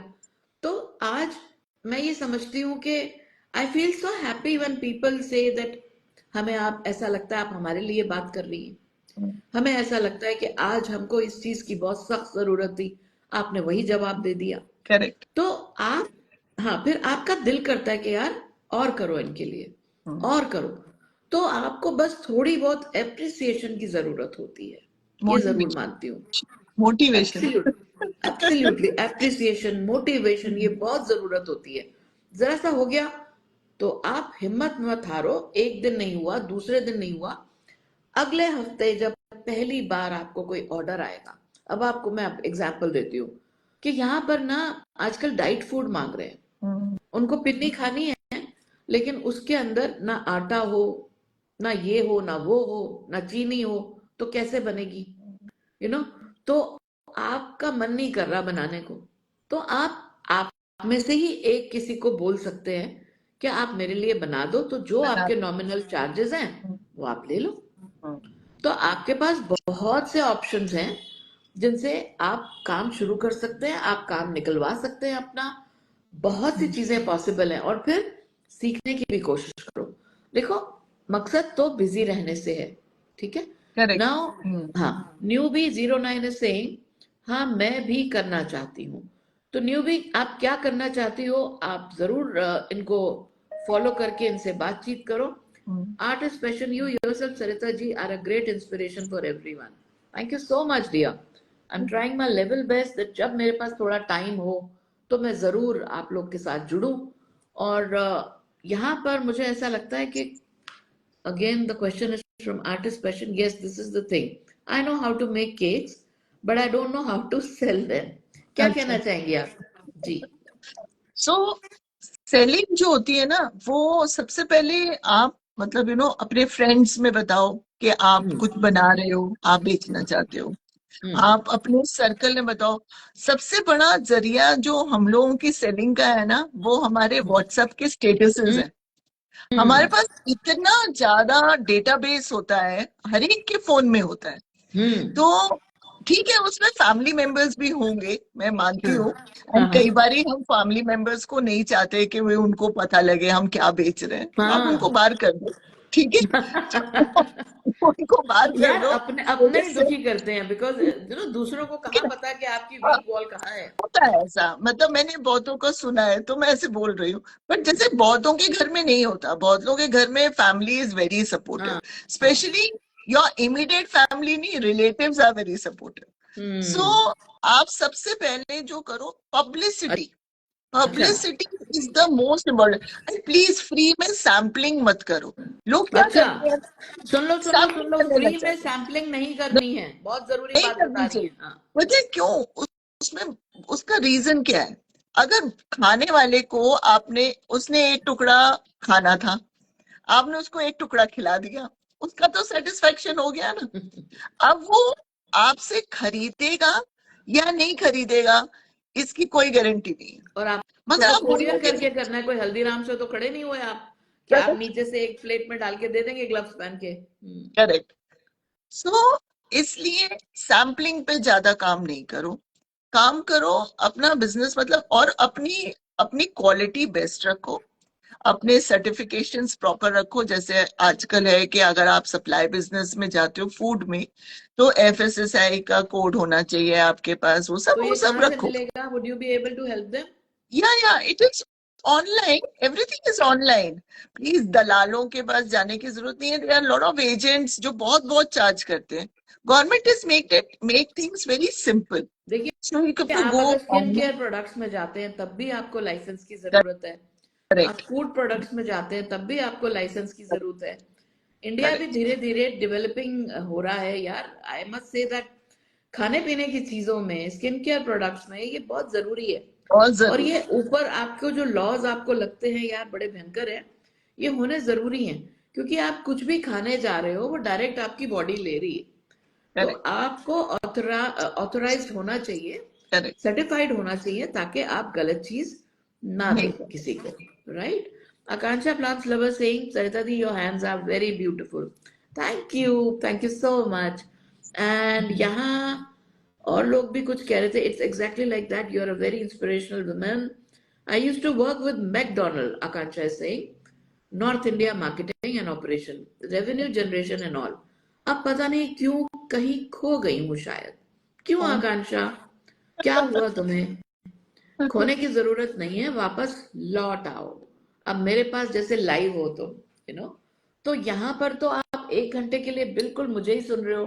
तो आज मैं ये समझती हूँ कि I feel so happy when people say that हमें, आप ऐसा लगता है आप हमारे लिए बात कर रही हैं, हमें ऐसा लगता है कि आज हमको इस चीज की बहुत सख्त जरूरत थी, आपने वही जवाब दे दिया। करेक्ट। तो आप, हाँ, फिर आपका दिल करता है कि यार और करो इनके लिए, और करो। तो आपको बस थोड़ी बहुत एप्रिसिएशन की जरूरत होती है, ये जरूर मोटिवेशन। मानती हूँ। Motivation. Absolutely, absolutely, appreciation, motivation, ये बहुत जरूरत होती है। जरा सा हो गया तो आप हिम्मत मत हारो। एक दिन नहीं हुआ, दूसरे दिन नहीं हुआ, अगले हफ्ते जब पहली बार आपको कोई ऑर्डर आएगा। अब आपको मैं एग्जांपल देती हूँ कि यहाँ पर ना आजकल डाइट फूड मांग रहे हैं, उनको पिन्नी खानी है, लेकिन उसके अंदर ना आटा हो, ना ये हो, ना वो हो, ना चीनी हो, तो कैसे बनेगी? यू नो तो आपका मन नहीं कर रहा बनाने को, तो आप में से ही एक किसी को बोल सकते हैं क्या आप मेरे लिए बना दो, तो जो बना आपके नॉमिनल चार्जेस हैं हम्म, वो आप ले लो। हम्म, तो आपके पास बहुत से ऑप्शंस हैं जिनसे आप काम शुरू कर सकते हैं, आप काम निकलवा सकते हैं अपना। बहुत सी चीजें पॉसिबल हैं, और फिर सीखने की भी कोशिश करो। देखो, मकसद तो बिजी रहने से है, ठीक है। करेक्ट। नाउ, हाँ, न्यूबी 09 इज सेइंग, हाँ मैं भी करना चाहती हूँ। तो न्यूबी, आप क्या करना चाहती हो, आप जरूर इनको फॉलो करके इनसे बातचीत करो। Art is passion. You yourself, Sarita ji, are a great inspiration for everyone. Thank you so much, dear. I'm trying my level best that जब मेरे पास थोड़ा टाइम हो तो मैं ज़रूर आप लोग के साथ जुड़ूं। और यहाँ पर मुझे ऐसा लगता है कि again the question is from artist passion. Yes, this is the thing. I know how to make cakes, but I don't know how to sell them. क्या अच्छा, कहना चाहेंगे आप? जी। सो सेलिंग जो होती है ना, वो सबसे पहले आप मतलब अपने फ्रेंड्स में बताओ कि आप हम्म। कुछ बना रहे हो, आप बेचना चाहते हो। हम्म। आप अपने सर्कल में बताओ। सबसे बड़ा जरिया जो हम लोगों की सेलिंग का है ना, वो हमारे व्हाट्सएप के स्टेटसेस हम्म। हैं। हमारे हम्म। पास इतना ज्यादा डेटाबेस होता है, हर एक के फोन में होता है। हम्म। तो ठीक है, उसमें फैमिली मेंबर्स भी होंगे, मैं मानती हाँ। हूँ। हाँ। एंड हाँ। कई बार हम फैमिली मेंबर्स को नहीं चाहते कि वे उनको पता लगे हम क्या बेच रहे हैं, तो आप उनको हाँ। बाहर कर दो। ठीक है। उनको बाहर कर यार, दो। अपने वो अपने ही जिससे दुखी करते हैं, बिकॉज दूसरों को कहाँ पता है कि आपकी वीक वॉल कहाँ है। होता है ऐसा, मतलब मैंने बहुतों को सुना है, तो मैं ऐसे बोल रही हूँ। बट जैसे बहुतों के घर में नहीं होता, बहुतों के घर में फैमिली इज वेरी सपोर्टिव, हाँ। हाँ। स्पेशली योर इमीडिएट फैमिली नहीं, रिलेटिव्स आर वेरी सपोर्टिव। सो हम्म। आप सबसे पहले जो करो, पब्लिसिटी। अच्छा। Publicity is the most important. And please free में सैम्पलिंग मत करो। लोग क्या अच्छा, करते हैं, सुन लो सुन लो सुन सैम्पलिंग लो, करने फ्री लग में जाते हैं। सैम्पलिंग नहीं करनी है, बहुत जरूरी नहीं बात बता करनी रही चाहिए। है। हाँ। मुझे क्यों, उसमें उसका रीजन क्या है? अगर खाने वाले को आपने, उसने एक टुकड़ा खाना था, आपने उसको एक टुकड़ा खिला दिया, उसका तो सेटिस्फेक्शन हो गया ना। अब वो आपसे खरीदेगा या नहीं खरीदेगा, इसकी कोई गारंटी नहीं है। और आपको मगर तो आप कोरियर बोलोगे करके करना है, कोई हल्दीराम से तो खड़े नहीं हुए आप कि आप नहीं। नीचे से एक प्लेट में डाल के दे देंगे ग्लव्स पहन के। करेक्ट। सो इसलिए सैम्पलिंग पे ज्यादा काम नहीं करो। काम करो अपना बिजनेस, मतलब, और अपनी अपनी क्वालिटी बेस्ट रखो, अपने सर्टिफिकेशंस प्रॉपर रखो। जैसे आजकल है कि अगर आप सप्लाई बिजनेस में जाते हो फूड में, तो FSSAI का कोड होना चाहिए आपके पास, तो वो ये सब कहाँ से रखो। मिलेगा? Would you be able to help them? या it is online, everything is online. Please दलालों के पास जाने की जरूरत नहीं है। There are lot of agents जो बहुत बहुत चार्ज करते हैं। Government is make things very simple. देखिए, सो यू कैन आप गो अगर स्किन ऑनलाइन। केयर प्रोडक्ट्स में जाते हैं तब भी आपको लाइसेंस की जरूरत है। आप करेक्ट। फूड प्रोडक्ट्स में जाते हैं तब भी आपको लाइसेंस की जरूरत है। इंडिया भी करेक्ट। धीरे धीरे डेवलपिंग हो रहा है यार, आई मस्ट से दैट। खाने पीने की चीजों में, स्किन केयर प्रोडक्ट्स में ये बहुत जरूरी है। बहुत और जरूरी ये है। ऊपर आपको जो लॉज आपको लगते हैं यार बड़े भयंकर हैं, ये होने जरूरी हैं। क्योंकि आप कुछ भी खाने जा रहे हो वो डायरेक्ट आपकी बॉडी ले रही है। तो करेक्ट। आपको ऑथराइज्ड होना चाहिए, करेक्ट। सर्टिफाइड होना चाहिए, ताकि आप गलत चीज ना नहीं दें कर। किसी को। Right. Akanksha plants lover saying, Sarita दी your hands are very beautiful. Thank you so much. And यहाँ और लोग भी कुछ कह रहे थे, it's exactly like that, you are a very inspirational woman. I use to work with McDonald, Akanksha is saying, north India marketing and operation, revenue generation and all. अब पता नहीं क्यों कहीं खो गई हूँ शायद। क्यों आकांक्षा, क्या हुआ तुम्हें? खोने की जरूरत नहीं है, वापस लौट आओ। अब मेरे पास जैसे लाइव हो तुम, तो यहाँ पर तो आप 1 घंटे के लिए बिल्कुल मुझे ही सुन रहे हो,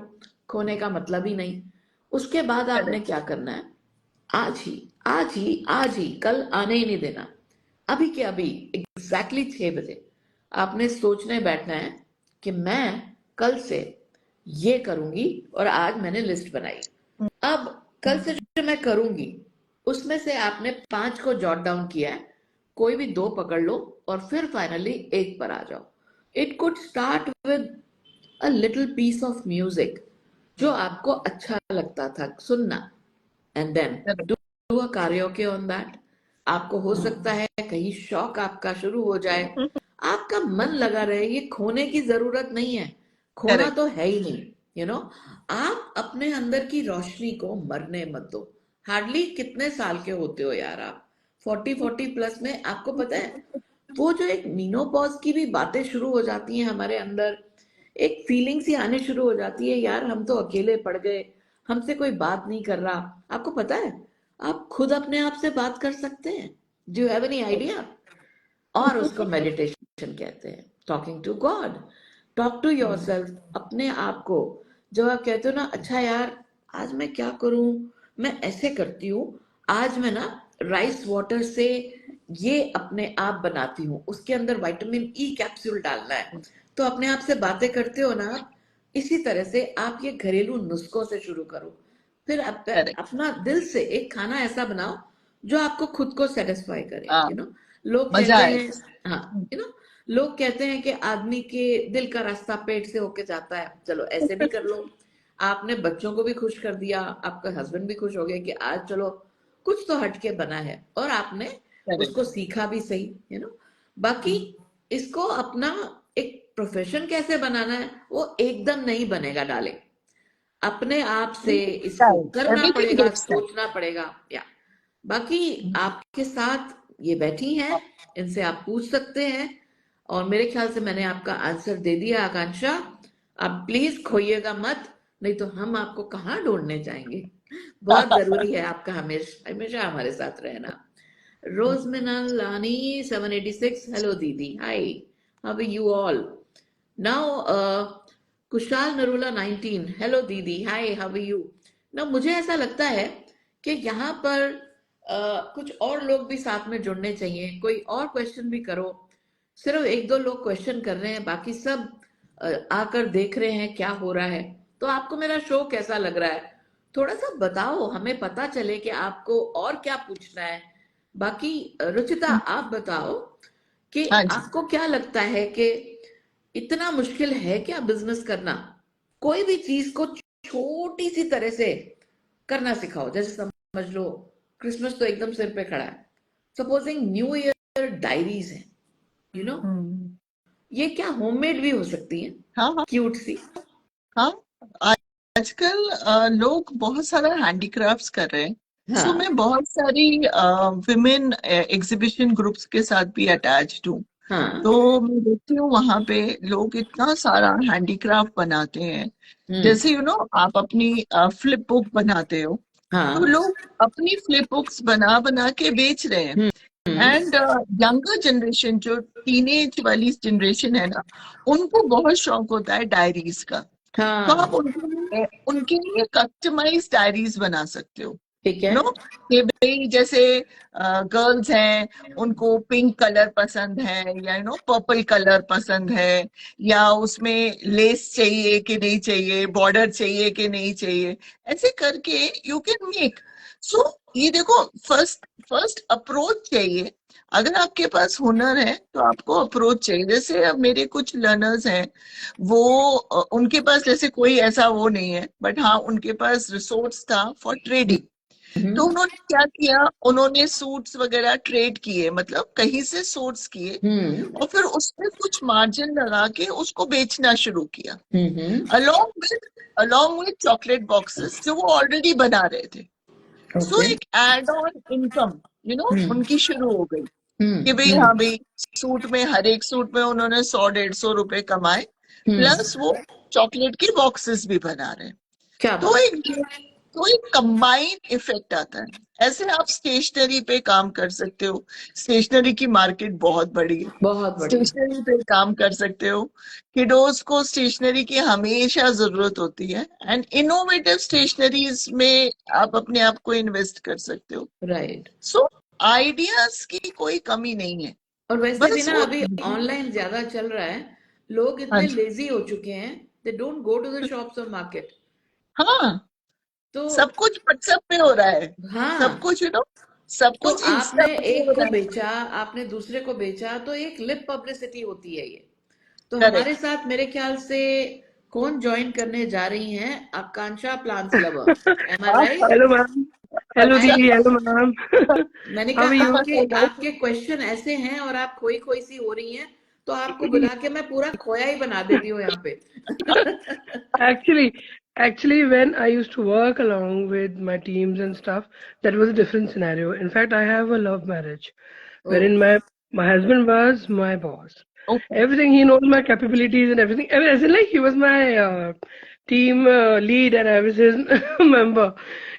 खोने का मतलब ही नहीं। उसके बाद आपने करेक्ट। क्या करना है? आज ही, आज ही, आज ही, कल आने ही नहीं देना। अभी के अभी एग्जैक्टली 6 बजे आपने सोचने बैठना है कि मैं कल से ये करूंगी, और आज मैंने लिस्ट बनाई। अब कल से जो मैं करूंगी उसमें से आपने 5 को जॉट डाउन किया है, कोई भी 2 पकड़ लो और फिर फाइनली एक पर आ जाओ। It could start with a little piece of music जो आपको अच्छा लगता था सुनना, and then do a karaoke on that. आपको हो सकता है कहीं शौक आपका शुरू हो जाए, आपका मन लगा रहे, ये खोने की जरूरत नहीं है, खोना करेक्ट। तो है ही नहीं, आप अपने अंदर की रोशनी को मरने मत दो। हार्डली कितने साल के होते हो यार आप? 40 40 प्लस में आपको पता है वो जो एक मीनोपॉज की भी बातें शुरू हो जाती हैं हमारे अंदर, एक फीलिंग सी आने शुरू हो जाती है, यार हम तो अकेले पड़ गए, हमसे कोई बात नहीं कर रहा। आपको पता है आप खुद अपने आप से बात कर सकते हैं। Do you have any idea? और उसको मेडिटेशन कहते हैं, talking to God. Talk to yourself, अपने आप को। जब आप कहते हो ना, अच्छा यार आज मैं क्या करूं, मैं ऐसे करती हूँ, आज मैं ना राइस वाटर से ये अपने आप बनाती हूँ, उसके अंदर विटामिन ई कैप्सूल डालना है। तो अपने आप से बातें करते हो ना आप, इसी तरह से आप ये घरेलू नुस्खों से शुरू करो। फिर करेक्ट। अपना दिल से एक खाना ऐसा बनाओ जो आपको खुद को सेटिस्फाई करे, हाँ, लोग मजा कहते आए। हैं, हाँ, लोग कहते हैं कि आदमी के दिल का रास्ता पेट से होके जाता है। चलो ऐसे भी कर लो, आपने बच्चों को भी खुश कर दिया, आपका हस्बैंड भी खुश हो गया कि आज चलो कुछ तो हटके बना है, और आपने करेक्ट। उसको सीखा भी सही, बाकी इसको अपना एक प्रोफेशन कैसे बनाना है वो एकदम नहीं बनेगा डाले, अपने आप से इसको करना एवरीथिंग पड़ेगा, गिव्स सोचना पड़ेगा, या बाकी टाइम। आपके साथ ये बैठी हैं, इनसे आप पूछ सकते हैं। और मेरे ख्याल से मैंने आपका आंसर दे दिया आकांक्षा, आप प्लीज खोइएगा मत, नहीं तो हम आपको कहाँ ढूंढने जाएंगे। बहुत जरूरी है आपका हमेशा हमेशा हमारे साथ रहना। रोजमिनल लानी 786, हेलो दीदी, hi, how are you all now? Kushal Narula 19, hello दीदी, हाय, हाउ आर यू? ना मुझे ऐसा लगता है कि यहाँ पर कुछ और लोग भी साथ में जुड़ने चाहिए, कोई और क्वेश्चन भी करो। सिर्फ एक दो लोग क्वेश्चन कर रहे हैं, बाकी सब आकर देख रहे हैं क्या हो रहा है। तो आपको मेरा शो कैसा लग रहा है? थोड़ा सा बताओ, हमें पता चले कि आपको और क्या पूछना है। बाकी रुचिता आप बताओ कि हाँ जी। आपको क्या लगता है कि इतना मुश्किल है क्या बिजनेस करना? कोई भी चीज को छोटी सी तरह से करना सिखाओ, जैसे समझ लो क्रिसमस तो एकदम सिर पे खड़ा है, सपोजिंग न्यू ईयर डायरीज है, यू नो हम्म। ये क्या होममेड भी हो सकती है, हाँ, हाँ, क्यूट सी। हाँ। आजकल लोग बहुत सारा हैंडीक्राफ्ट्स कर रहे हैं। सो मैं हाँ बहुत सारी विमेन एग्जीबिशन ग्रुप्स के साथ भी अटैच्ड हूँ। हाँ। तो मैं देखती हूँ वहां पे लोग इतना सारा हैंडीक्राफ्ट बनाते हैं। हम्म। जैसे आप अपनी फ्लिप बुक बनाते हो, तो हाँ। लोग अपनी फ्लिप बुक्स बना बना के बेच रहे हैं। हम्म। हम्म। एंड यंगर जनरेशन, जो टीनेज वाली जनरेशन है ना, उनको बहुत शौक होता है डायरीज का। तो आप हाँ। उनके लिए कस्टमाइज डायरीज बना सकते हो। ठीक है। नो, कि भाई जैसे गर्ल्स हैं, उनको पिंक कलर पसंद है, या पर्पल कलर पसंद है, या उसमें लेस चाहिए कि नहीं चाहिए, बॉर्डर चाहिए कि नहीं चाहिए, ऐसे करके यू कैन मेक। सो ये देखो, फर्स्ट फर्स्ट अप्रोच चाहिए। अगर आपके पास हुनर है तो आपको अप्रोच चाहिए। जैसे अब मेरे कुछ लर्नर्स हैं, वो उनके पास जैसे कोई ऐसा वो नहीं है, बट हाँ उनके पास रिसोर्स था फॉर ट्रेडिंग। तो हम्म। उन्होंने क्या किया, उन्होंने सूट्स वगैरह ट्रेड किए, मतलब कहीं से सोर्स किए, हम्म। और फिर उसमें कुछ मार्जिन लगा के उसको बेचना शुरू किया, हम्म। अलोंग विद चॉकलेट बॉक्सेस जो वो ऑलरेडी बना रहे थे। So okay. एक एड ऑन इनकम हम्म। उनकी शुरू हो गई, कि भाई हम्म। हाँ भाई, हर एक सूट में उन्होंने 100 150 रुपए कमाए, हम्म। प्लस वो चॉकलेट के बॉक्सेस भी बना रहे हैं। क्या तो बात। एक कंबाइंड इफेक्ट आता है। ऐसे आप स्टेशनरी पे काम कर सकते हो। स्टेशनरी की मार्केट बहुत बड़ी है। बहुत बढ़िया। स्टेशनरी पे काम कर सकते हो। किडोज को स्टेशनरी की हमेशा जरूरत होती है, एंड इनोवेटिव स्टेशनरीज में आप अपने आप को इन्वेस्ट कर सकते हो। राइट। सो आइडियाज की कोई कमी नहीं है। और वैसे भी बस ना वो, अभी ऑनलाइन ज्यादा चल रहा है, लोग हाँ इतने जी, लेजी हो चुके हैं, they don't go to the shops और मार्केट। हाँ, तो सब कुछ व्हाट्सएप पे हो रहा है। सब हाँ, कुछ सब तो कुछ इंस्टा आपने पे हो एक को रहा है। बेचा, आपने दूसरे को बेचा, तो एक लिप पब्लिसिटी होती है ये। तो हमारे करेक्ट। साथ मेरे ख्याल से कौन ज्वाइन करने जा रही हैं? आकांक्षा प्लांट्स लवर, एम आई हाँ, राइट? Hello ma'am. Hello अच्छा Didi, hello ma'am. मैंने How are कहा you? आपके क्वेश्चन ऐसे हैं और आप खोई खोई सी हो रही हैं, तो आपको बुला के मैं पूरा खोया ही बना देती हूँ यहाँ पे। Actually, actually, when I used to work along with my teams and stuff, that was a different scenario. In fact, I have a love marriage, oh, wherein my husband was my boss. Okay Everything he knows my capabilities and everything. I mean, as in like he was my team lead and I was his member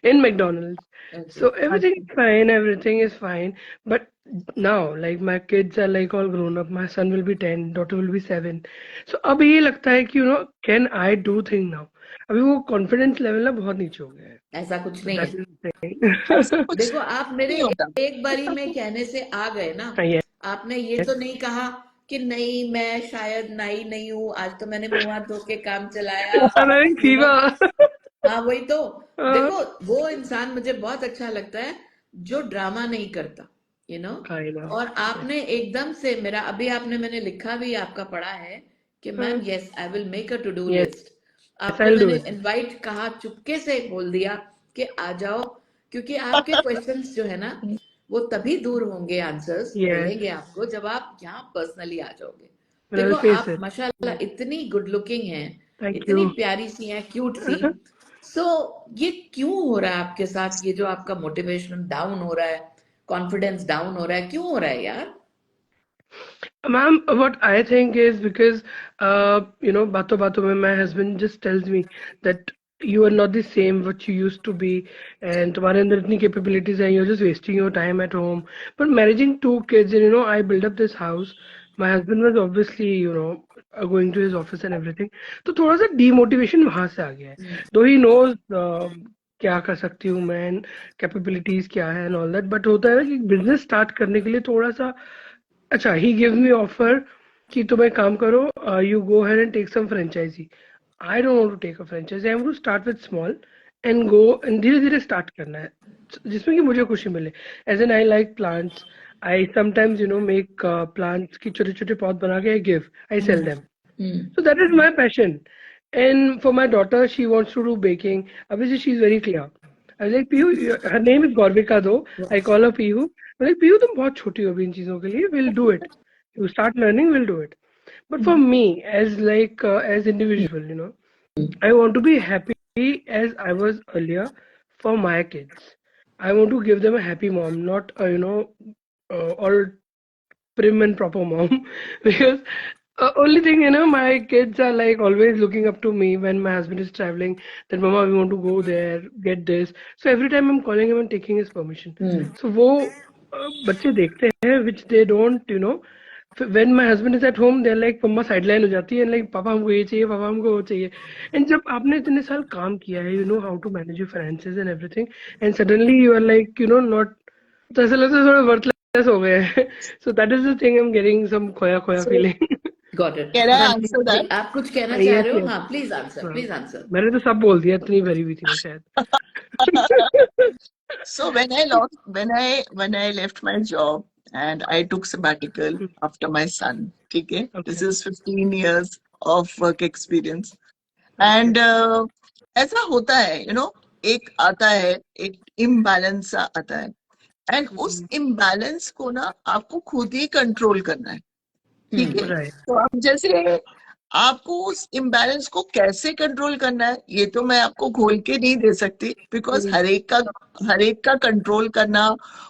in McDonald's. Okay, So everything is fine, everything is fine. But now, like my kids are like all grown up. My son will be 10, daughter will be 7. So अब ये लगता है कि can I do thing now? अभी वो confidence level ना बहुत नीचे हो गया है. ऐसा कुछ So नहीं that है। is the thing. कुछ देखो, आप मेरे नहीं होता एक बारी में कहने से आ गए ना। Yes. आपने ये तो नहीं कहा कि नहीं मैं शायद नाई नहीं हूँ, आज तो मैंने मुंह हाथ धो के काम चलाया, I'm having you know. fever. हाँ, वही तो। uh, देखो, वो इंसान मुझे बहुत अच्छा लगता है जो ड्रामा नहीं करता, यू नो। I know. और Yes. आपने एकदम से मेरा अभी आपने मैंने लिखा भी आपका पढ़ा है कि ma'am, Uh, yes I will make a to do yes, list. आपको I'll do मैंने it. इनवाइट कहा, चुपके से बोल दिया कि आ जाओ, क्योंकि आपके क्वेश्चंस जो है ना, वो तभी दूर होंगे, आंसर्स Yes, मिलेंगे आपको जब आप यहाँ पर्सनली आ जाओगे। but देखो, I'll face आप it. माशाल्लाह इतनी गुड लुकिंग हैं, Thank इतनी you. प्यारी सी हैं, क्यूट सी। सो ये क्यों हो रहा है आपके साथ, ये जो आपका मोटिवेशन डाउन हो रहा है, कॉन्फिडेंस डाउन हो रहा है, क्यों हो रहा है यार? Ma'am, what I think is because, bato bato mein my husband just tells me that you are not the same what you used to be, and तुम्हारे अंदर इतनी capabilities हैं, you're just wasting your time at home. But managing two kids, and I built up this house. My husband was obviously, going to his office and everything. तो थोड़ा सा demotivation वहां से आ गया है. Though he knows क्या कर सकती हूँ मैं, capabilities क्या है and all that, but होता है ना कि business start करने के लिए थोड़ा सा अच्छा ही गिव्स मी ऑफर कि तुम एक काम करो, you go head and take some franchisee. I don't want to take a franchisee, I want to start with small and go and धीरे धीरे स्टार्ट करना है जिसमें कि मुझे खुशी मिले. As an I like plants, I sometimes make plants की छोटे छोटे पॉट बना के I give, I sell them. So that is my passion. And for my daughter, she wants to do baking. Obviously, she's very clear. I was like, Piyu, her name is Gorvika though. I call her Piyu. I was like, Piyu, तुम बहुत छोटी हो अभी इन चीजों के लिए. We'll do it. You start learning, we'll do it. But for me, as like as individual, I want to be happy as I was earlier for my kids. I want to give them a happy mom, not all prim and proper mom. Because only thing, my kids are like always looking up to me when my husband is traveling, that mama we want to go there, get this. So every time I'm calling him and taking his permission. So वो बच्चे देखते हैं which they don't, when my husband is at home they're like mamma sideline हो जाती है and like पापा हमको ये चाहिए, पापा हमको वो चाहिए. And जब आपने इतने साल काम किया है, you know how to manage your finances and everything, and suddenly you are like, not, तो ऐसा लगता है थोड़ा worthless हो गए हैं. So that is the thing, I'm getting some खोया खोया so feeling. Got it. can I हाँ answer जी, that आप कुछ कहना चाह Yes, रहे हो? yes. हाँ, प्लीज आंसर, हाँ, प्लीज आंसर। मैंने तो सब बोल दिया, इतनी भरी हुई थी मैं शायद. so when I left my job and I took sabbatical after my son, ठीक है, this Okay, is 15 years of work experience. okay. And ऐसा होता है, एक आता है, एक imbalance सा आता है, and उस imbalance को ना आपको खुद ही कंट्रोल करना है, ठीक है. Right. तो आप जैसे आपको उस इम्बैलेंस को कैसे कंट्रोल करना है ये तो मैं आपको खोल के नहीं दे सकती, बिकॉज हर एक का कंट्रोल करना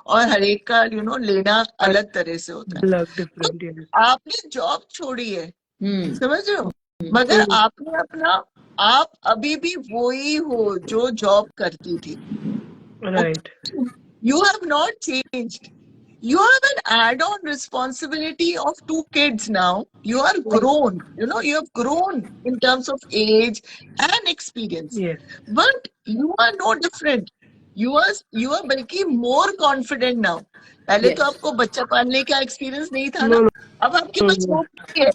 और हर एक का लेना अलग तरह से होता है. Blood तो different, yes. आपने जॉब छोड़ी है, हम्म, समझ रहे हो, मगर आपने आप अभी भी वही हो जो जॉब करती थी. Right. You have not changed. You have an add-on responsibility of two kids now. You are grown. You have grown in terms of age and experience. Yes. But you are no different. You are बल्कि more confident now. पहले तो yes, आपको बच्चा पालने का experience नहीं था ना, No, अब आपके पास no. वो भी है.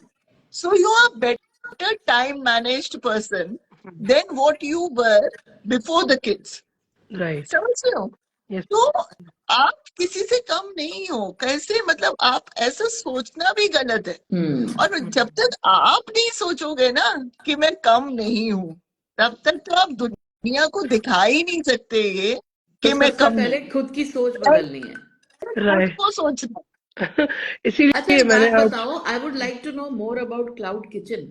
So you are better time managed person than what you were before the kids. Right. समझ रहे हो? Yes. तो आप किसी से कम नहीं हो. कैसे, मतलब आप ऐसा सोचना भी गलत है. और जब तक आप नहीं सोचोगे ना कि मैं कम नहीं हूं, तब तक तो आप दुनिया को दिखा ही नहीं सकते ये तो कि मैं सबसे कम पहले नहीं, खुद की सोच बदलनी है। खुद राइट। को सोचना। अच्छा, इसीलिए एक मैंने बात आज बताओ, I would like to know more about cloud kitchen,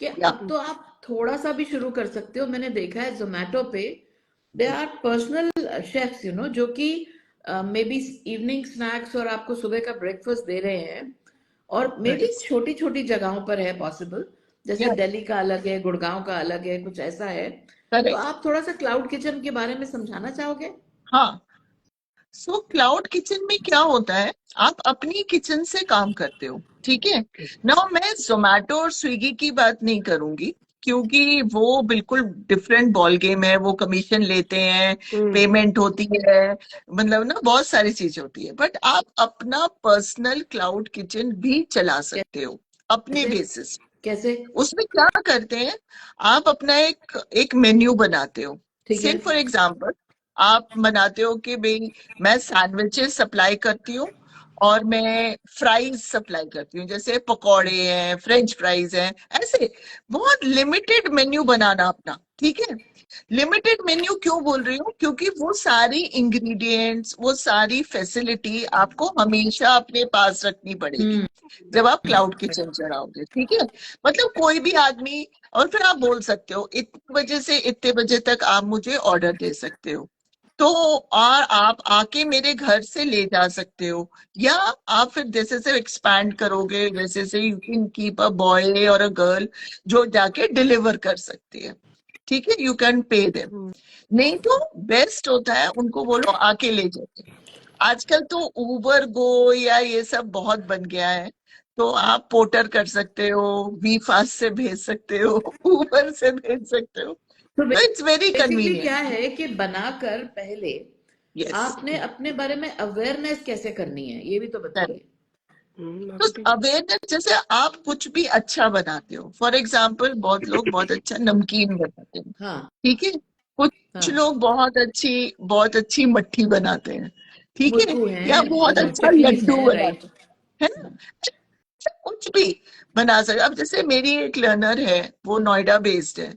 कि या अब तो आप थोड़ा सा भी शुरू कर सकते हो। मैंने देखा है जोमेटो पे दे आर पर्सनल शेफ्स, जो कि मे बी इवनिंग स्नैक्स और आपको सुबह का ब्रेकफास्ट दे रहे हैं। और मे बी यस छोटी छोटी जगहों पर है पॉसिबल, जैसे यस दिल्ली का अलग है, गुड़गांव का अलग है, कुछ ऐसा है। तो करेक्ट। आप थोड़ा सा क्लाउड किचन के बारे में समझाना चाहोगे? हाँ, सो क्लाउड किचन में क्या होता है, आप अपनी किचन से काम करते हो, ठीक है ना। मैं जोमेटो और स्विगी की बात नहीं करूंगी, क्योंकि वो बिल्कुल डिफरेंट बॉल गेम है। वो कमीशन लेते हैं, पेमेंट होती है, मतलब ना बहुत सारी चीज होती है। बट आप अपना पर्सनल क्लाउड किचन भी चला सकते हो अपने कैसे? बेसिस। कैसे? उसमें क्या करते हैं, आप अपना एक एक मेन्यू बनाते हो। ठीक है। से फॉर एग्जांपल, आप बनाते हो कि भाई मैं सैंडविचेस सप्लाई करती हूँ और मैं फ्राइज सप्लाई करती हूँ, जैसे पकौड़े हैं, फ्रेंच फ्राइज हैं, ऐसे बहुत लिमिटेड मेन्यू बनाना अपना, ठीक है। लिमिटेड मेन्यू क्यों बोल रही हूँ, क्योंकि वो सारी इंग्रेडिएंट्स, वो सारी फैसिलिटी आपको हमेशा अपने पास रखनी पड़ेगी हम्म। जब आप क्लाउड किचन चलाओगे, ठीक है। मतलब कोई भी आदमी, और फिर आप बोल सकते हो इतने बजे से इतने बजे तक आप मुझे ऑर्डर दे सकते हो, तो और आप आके मेरे घर से ले जा सकते हो। या आप फिर जैसे से एक्सपैंड करोगे, वैसे से you can keep a boy और अ गर्ल जो जाके डिलीवर कर सकती है, ठीक है। You can pay them. नहीं तो बेस्ट होता है उनको बोलो आके ले जाओ। आजकल तो उबर गो या ये सब बहुत बन गया है, तो आप पोर्टर कर सकते हो, वी फास्ट से भेज सकते हो, उबर से भेज सकते हो, तो तो इट्स वेरी बेसिकली क्या कन्वीनियंट। है कि बनाकर पहले यस, आपने अपने बारे में अवेयरनेस कैसे करनी है, ये भी तो बताइए। तो मार्केटिंग। अवेयरनेस, जैसे आप कुछ भी अच्छा बनाते हो, फॉर एग्जाम्पल बहुत लोग बहुत अच्छा नमकीन बनाते हैं, हाँ। ठीक है। कुछ हाँ। लोग बहुत अच्छी मट्ठी बनाते हैं, ठीक है। मुरकू या है, बहुत अच्छा चकलीस लड्डू है, राइट। बनाते हैं, है ना। कुछ भी बना सकते। अब जैसे मेरी एक लर्नर है, वो नोएडा बेस्ड है।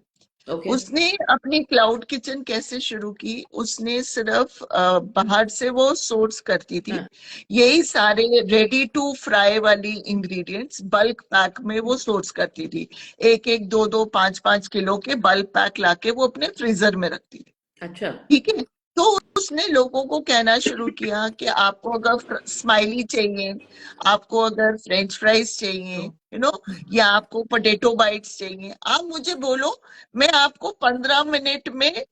ओके। उसने अपनी क्लाउड किचन कैसे शुरू की, उसने सिर्फ बाहर से वो सोर्स करती थी, हाँ। यही सारे रेडी टू फ्राई वाली इंग्रेडिएंट्स बल्क पैक में वो सोर्स करती थी। एक एक, दो दो, पांच पांच किलो के बल्क पैक लाके वो अपने फ्रीजर में रखती थी, अच्छा। ठीक है। तो उसने लोगों को कहना शुरू किया कि आपको अगर स्माइली चाहिए, आपको अगर फ्रेंच फ्राइज चाहिए, या आपको पोटैटो बाइट्स चाहिए, आप मुझे बोलो, मैं आपको 15 मिनट में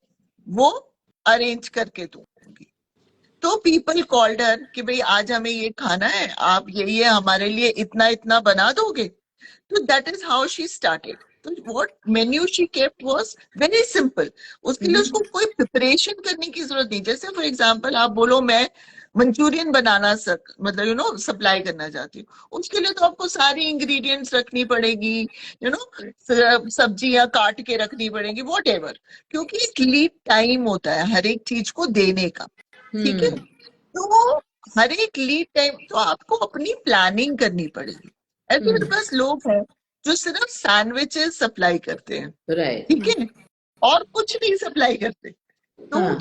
वो अरेंज करके दूंगी। तो पीपल कॉल्ड हर कि भाई आज हमें ये खाना है, आप ये हमारे लिए इतना इतना बना दोगे। तो that is how she started. तो what menu she kept was very simple. उसके लिए उसको कोई प्रिपरेशन करने की जरूरत नहीं। जैसे फॉर एग्जांपल आप बोलो मैं मंचूरियन बनाना मतलब सप्लाई करना चाहती हूँ, उसके लिए तो आपको सारी इंग्रेडिएंट्स रखनी पड़ेगी, सब्जियां काट के रखनी पड़ेगी, वॉट एवर, क्योंकि एक लीड टाइम होता है हर एक चीज को देने का, ठीक है। हम्म। तो हर एक लीड टाइम तो आपको अपनी प्लानिंग करनी पड़ेगी। ऐसे मेरे पास लोग हैं जो सिर्फ सैंडविचेस सप्लाई करते हैं, राइट। ठीक है, और कुछ नहीं सप्लाई करते। तो हाँ।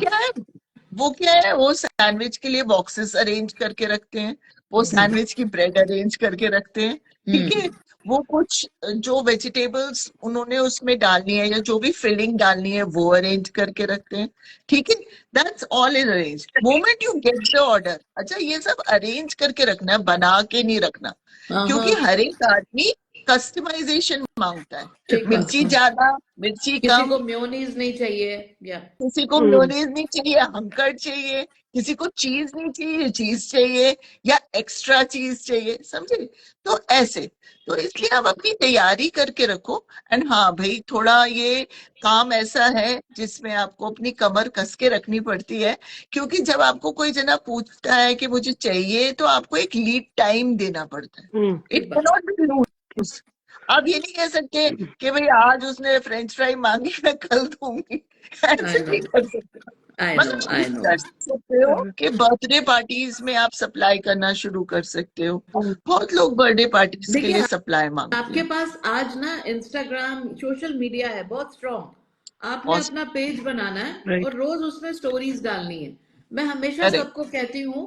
वो सैंडविच के लिए बॉक्सेस अरेंज करके रखते हैं, वो सैंडविच की ब्रेड अरेंज करके रखते हैं, ठीक है। हम्म। वो कुछ जो वेजिटेबल्स उन्होंने उसमें डालनी है या जो भी फिलिंग डालनी है वो अरेंज करके रखते हैं, ठीक है। That's all is arrange moment you get the order. अच्छा, ये सब अरेंज करके रखना है, बना के नहीं रखना, हाँ हाँ। क्योंकि हर एक आदमी कस्टमाइजेशन मांगता है। ठीक बात मिर्ची है। ज्यादा, मिर्ची किसी कम, को मेयोनीज नहीं चाहिए, या किसी को मेयोनीज नहीं चाहिए, हंकड़ चाहिए, किसी को चीज नहीं चाहिए, चीज चाहिए, या एक्स्ट्रा चीज चाहिए, समझे। तो ऐसे, तो इसलिए आप अपनी तैयारी करके रखो। एंड हाँ भाई, थोड़ा ये काम ऐसा है जिसमें आपको अपनी कमर कस के रखनी पड़ती है, क्योंकि जब आपको कोई जना पूछता है कि मुझे चाहिए, तो आपको एक लीड टाइम देना पड़ता है। इट ठीक बात। Cannot be lose. आप ये नहीं कह सकते कि भाई आज उसने फ्रेंच फ्राई मांगी, मैं कल दूंगी, आई ऐसे नो। नहीं कर सकते। I know. मतलब आई ये नो। कर सकते हो कि बर्थडे पार्टीज में आप सप्लाई करना शुरू कर सकते हो। बहुत लोग बर्थडे पार्टीज के देखिए, लिए सप्लाई मांगते आपके हैं। पास आज ना इंस्टाग्राम सोशल मीडिया है बहुत स्ट्रॉन्ग। आपने Awesome. अपना पेज बनाना है Right. और रोज उसमें स्टोरीज डालनी है। मैं हमेशा Correct. सबको कहती हूँ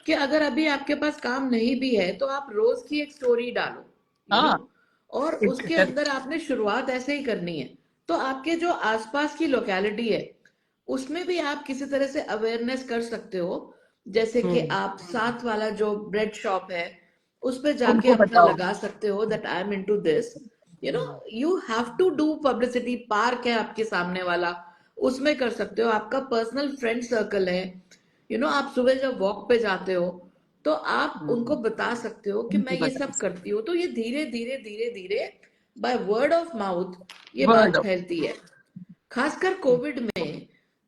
कि अगर अभी आपके पास काम नहीं भी है तो आप रोज की एक स्टोरी डालो, यू नो, हाँ, और Okay. उसके correct. अंदर आपने शुरुआत ऐसे ही करनी है। तो आपके जो आसपास की लोकेलिटी है उसमें भी आप किसी तरह से अवेयरनेस कर सकते हो। जैसे कि आप साथ वाला जो ब्रेड शॉप है उस पे जाके उनको अपना बताओ। लगा सकते हो that I am into this, you know, you have to do publicity. Park है आपके सामने वाला, उसमें कर सकते हो। आपका पर्सनल फ्रेंड सर्कल है, यू नो, आप सुबह जब वॉक पे जाते हो तो आप उनको बता सकते हो कि उनको मैं ये बताओ। सब करती हूँ। तो ये धीरे धीरे धीरे धीरे बाय वर्ड ऑफ माउथ ये Word बात of फैलती है। खासकर कोविड में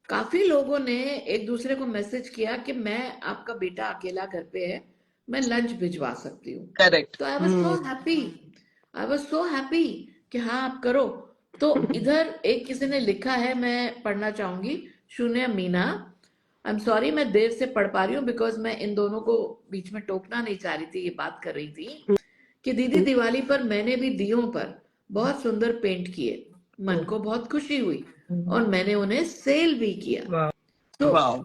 काफी लोगों ने एक दूसरे को मैसेज किया कि मैं, आपका बेटा अकेला घर पे है, मैं लंच भिजवा सकती हूँ। correct. तो I was so happy, I was so happy कि हाँ आप करो। तो इधर एक किसी ने लिखा है, मैं पढ़ना चाहूंगी, शून्य मीना। आई एम सॉरी मैं देर से पढ़ पा रही हूँ बिकॉज मैं इन दोनों को बीच में टोकना नहीं चाह रही थी, ये बात कर रही थी कि दीदी दिवाली पर मैंने भी दियों पर बहुत सुंदर पेंट किए, मन को बहुत खुशी हुई और मैंने उन्हें सेल भी किया। Wow. तो Wow.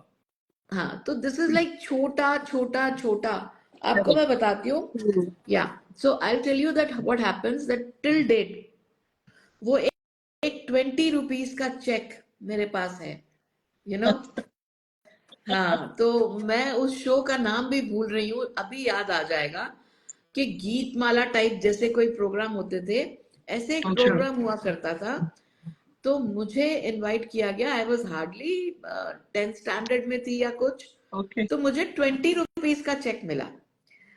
हाँ, तो दिस इज लाइक छोटा छोटा छोटा। आपको Correct. मैं बताती हूँ, या so I tell you that what happens that till date वो एक 20 रुपीज का चेक मेरे पास है, यू नो। हाँ, तो मैं उस शो का नाम भी भूल रही हूँ, अभी याद आ जाएगा कि गीत माला टाइप जैसे कोई प्रोग्राम होते थे, ऐसे एक अच्छा. प्रोग्राम हुआ करता था। तो मुझे इनवाइट किया गया, I was hardly 10th standard में थी या कुछ। Okay. तो मुझे 20 रुपीज का चेक मिला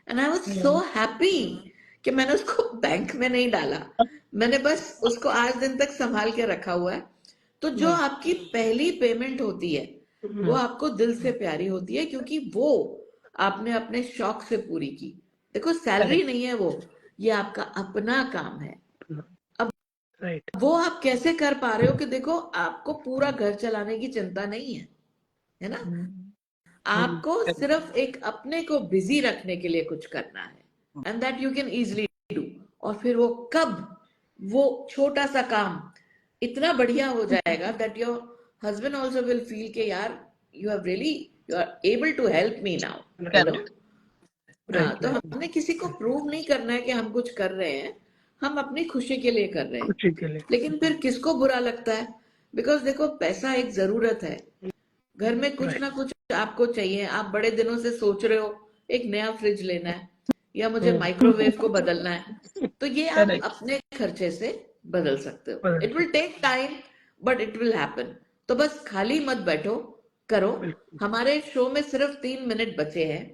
and I was so happy कि मैंने उसको बैंक में नहीं डाला, मैंने बस उसको आज दिन तक संभाल के रखा हुआ है। तो जो आपकी पहली पेमेंट होती है वो आपको दिल से प्यारी होती है क्योंकि वो आपने अपने शौक से पूरी की। देखो सैलरी Correct. नहीं है वो, ये आपका अपना काम है। अब Right. वो आप कैसे कर पा रहे हो कि देखो आपको पूरा घर चलाने की चिंता नहीं है ना, आपको Correct. सिर्फ एक अपने को बिजी रखने के लिए कुछ करना है and that you can easily do. और फिर वो कब वो छोटा सा काम इतना बढ़िया हो जाएगा that your husband also will feel के यार you have really, you are able to help me now, you know. Correct. हाँ, Right. तो Right. हमने किसी को प्रूव नहीं करना है कि हम कुछ कर रहे हैं, हम अपनी खुशी के लिए कर रहे हैं। खुशी के लिए. लेकिन फिर किसको बुरा लगता है, बिकॉज देखो पैसा एक जरूरत है, घर में कुछ Right. ना कुछ आपको चाहिए। आप बड़े दिनों से सोच रहे हो एक नया फ्रिज लेना है या मुझे माइक्रोवेव को बदलना है, तो ये आप Correct. अपने खर्चे से बदल सकते हो। बदल it will take time but it will happen. तो बस खाली मत बैठो, करो। बिल्कुल. हमारे शो में सिर्फ 3 मिनट बचे हैं,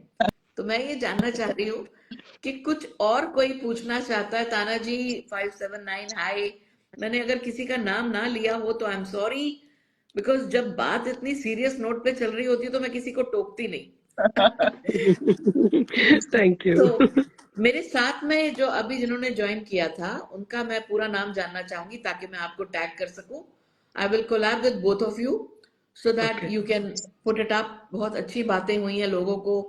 तो मैं ये जानना चाह रही हूँ कि कुछ और कोई पूछना चाहता है। तानाजी 579 हाय। मैंने अगर किसी का नाम ना लिया हो तो आई एम सॉरी, बिकॉज जब बात इतनी सीरियस नोट पे चल रही होती है तो मैं किसी को टोकती नहीं। Thank तो you. मेरे साथ में जो अभी जिन्होंने ज्वाइन किया था उनका मैं पूरा नाम जानना चाहूंगी ताकि मैं आपको टैग कर सकूं। I will collab with both of you so that Okay. You can put it up. बहुत अच्छी बातें हुई हैं, लोगों को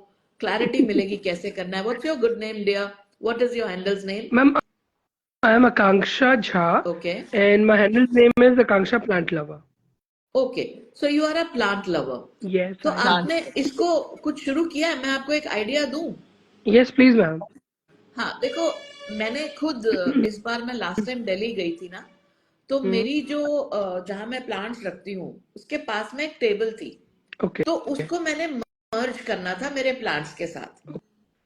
क्लैरिटी मिलेगी कैसे करना है। What's your good name dear, what is your handles name? Ma'am, I am Akanksha Jha okay, and my handle name is Akanksha Plant Lover. Okay, so you are a plant lover. Yes, तो I am. Plant. आपने इसको कुछ शुरू किया है, मैं आपको एक आइडिया दूं। Yes, please, ma'am. हाँ देखो, मैंने खुद इस बार मैं लास्ट टाइम दिल्ली गई थी ना, तो Hmm. मेरी जो जहां मैं प्लांट्स रखती हूँ उसके पास में एक टेबल थी, Okay. तो उसको मैंने मर्ज करना था मेरे प्लांट्स के साथ।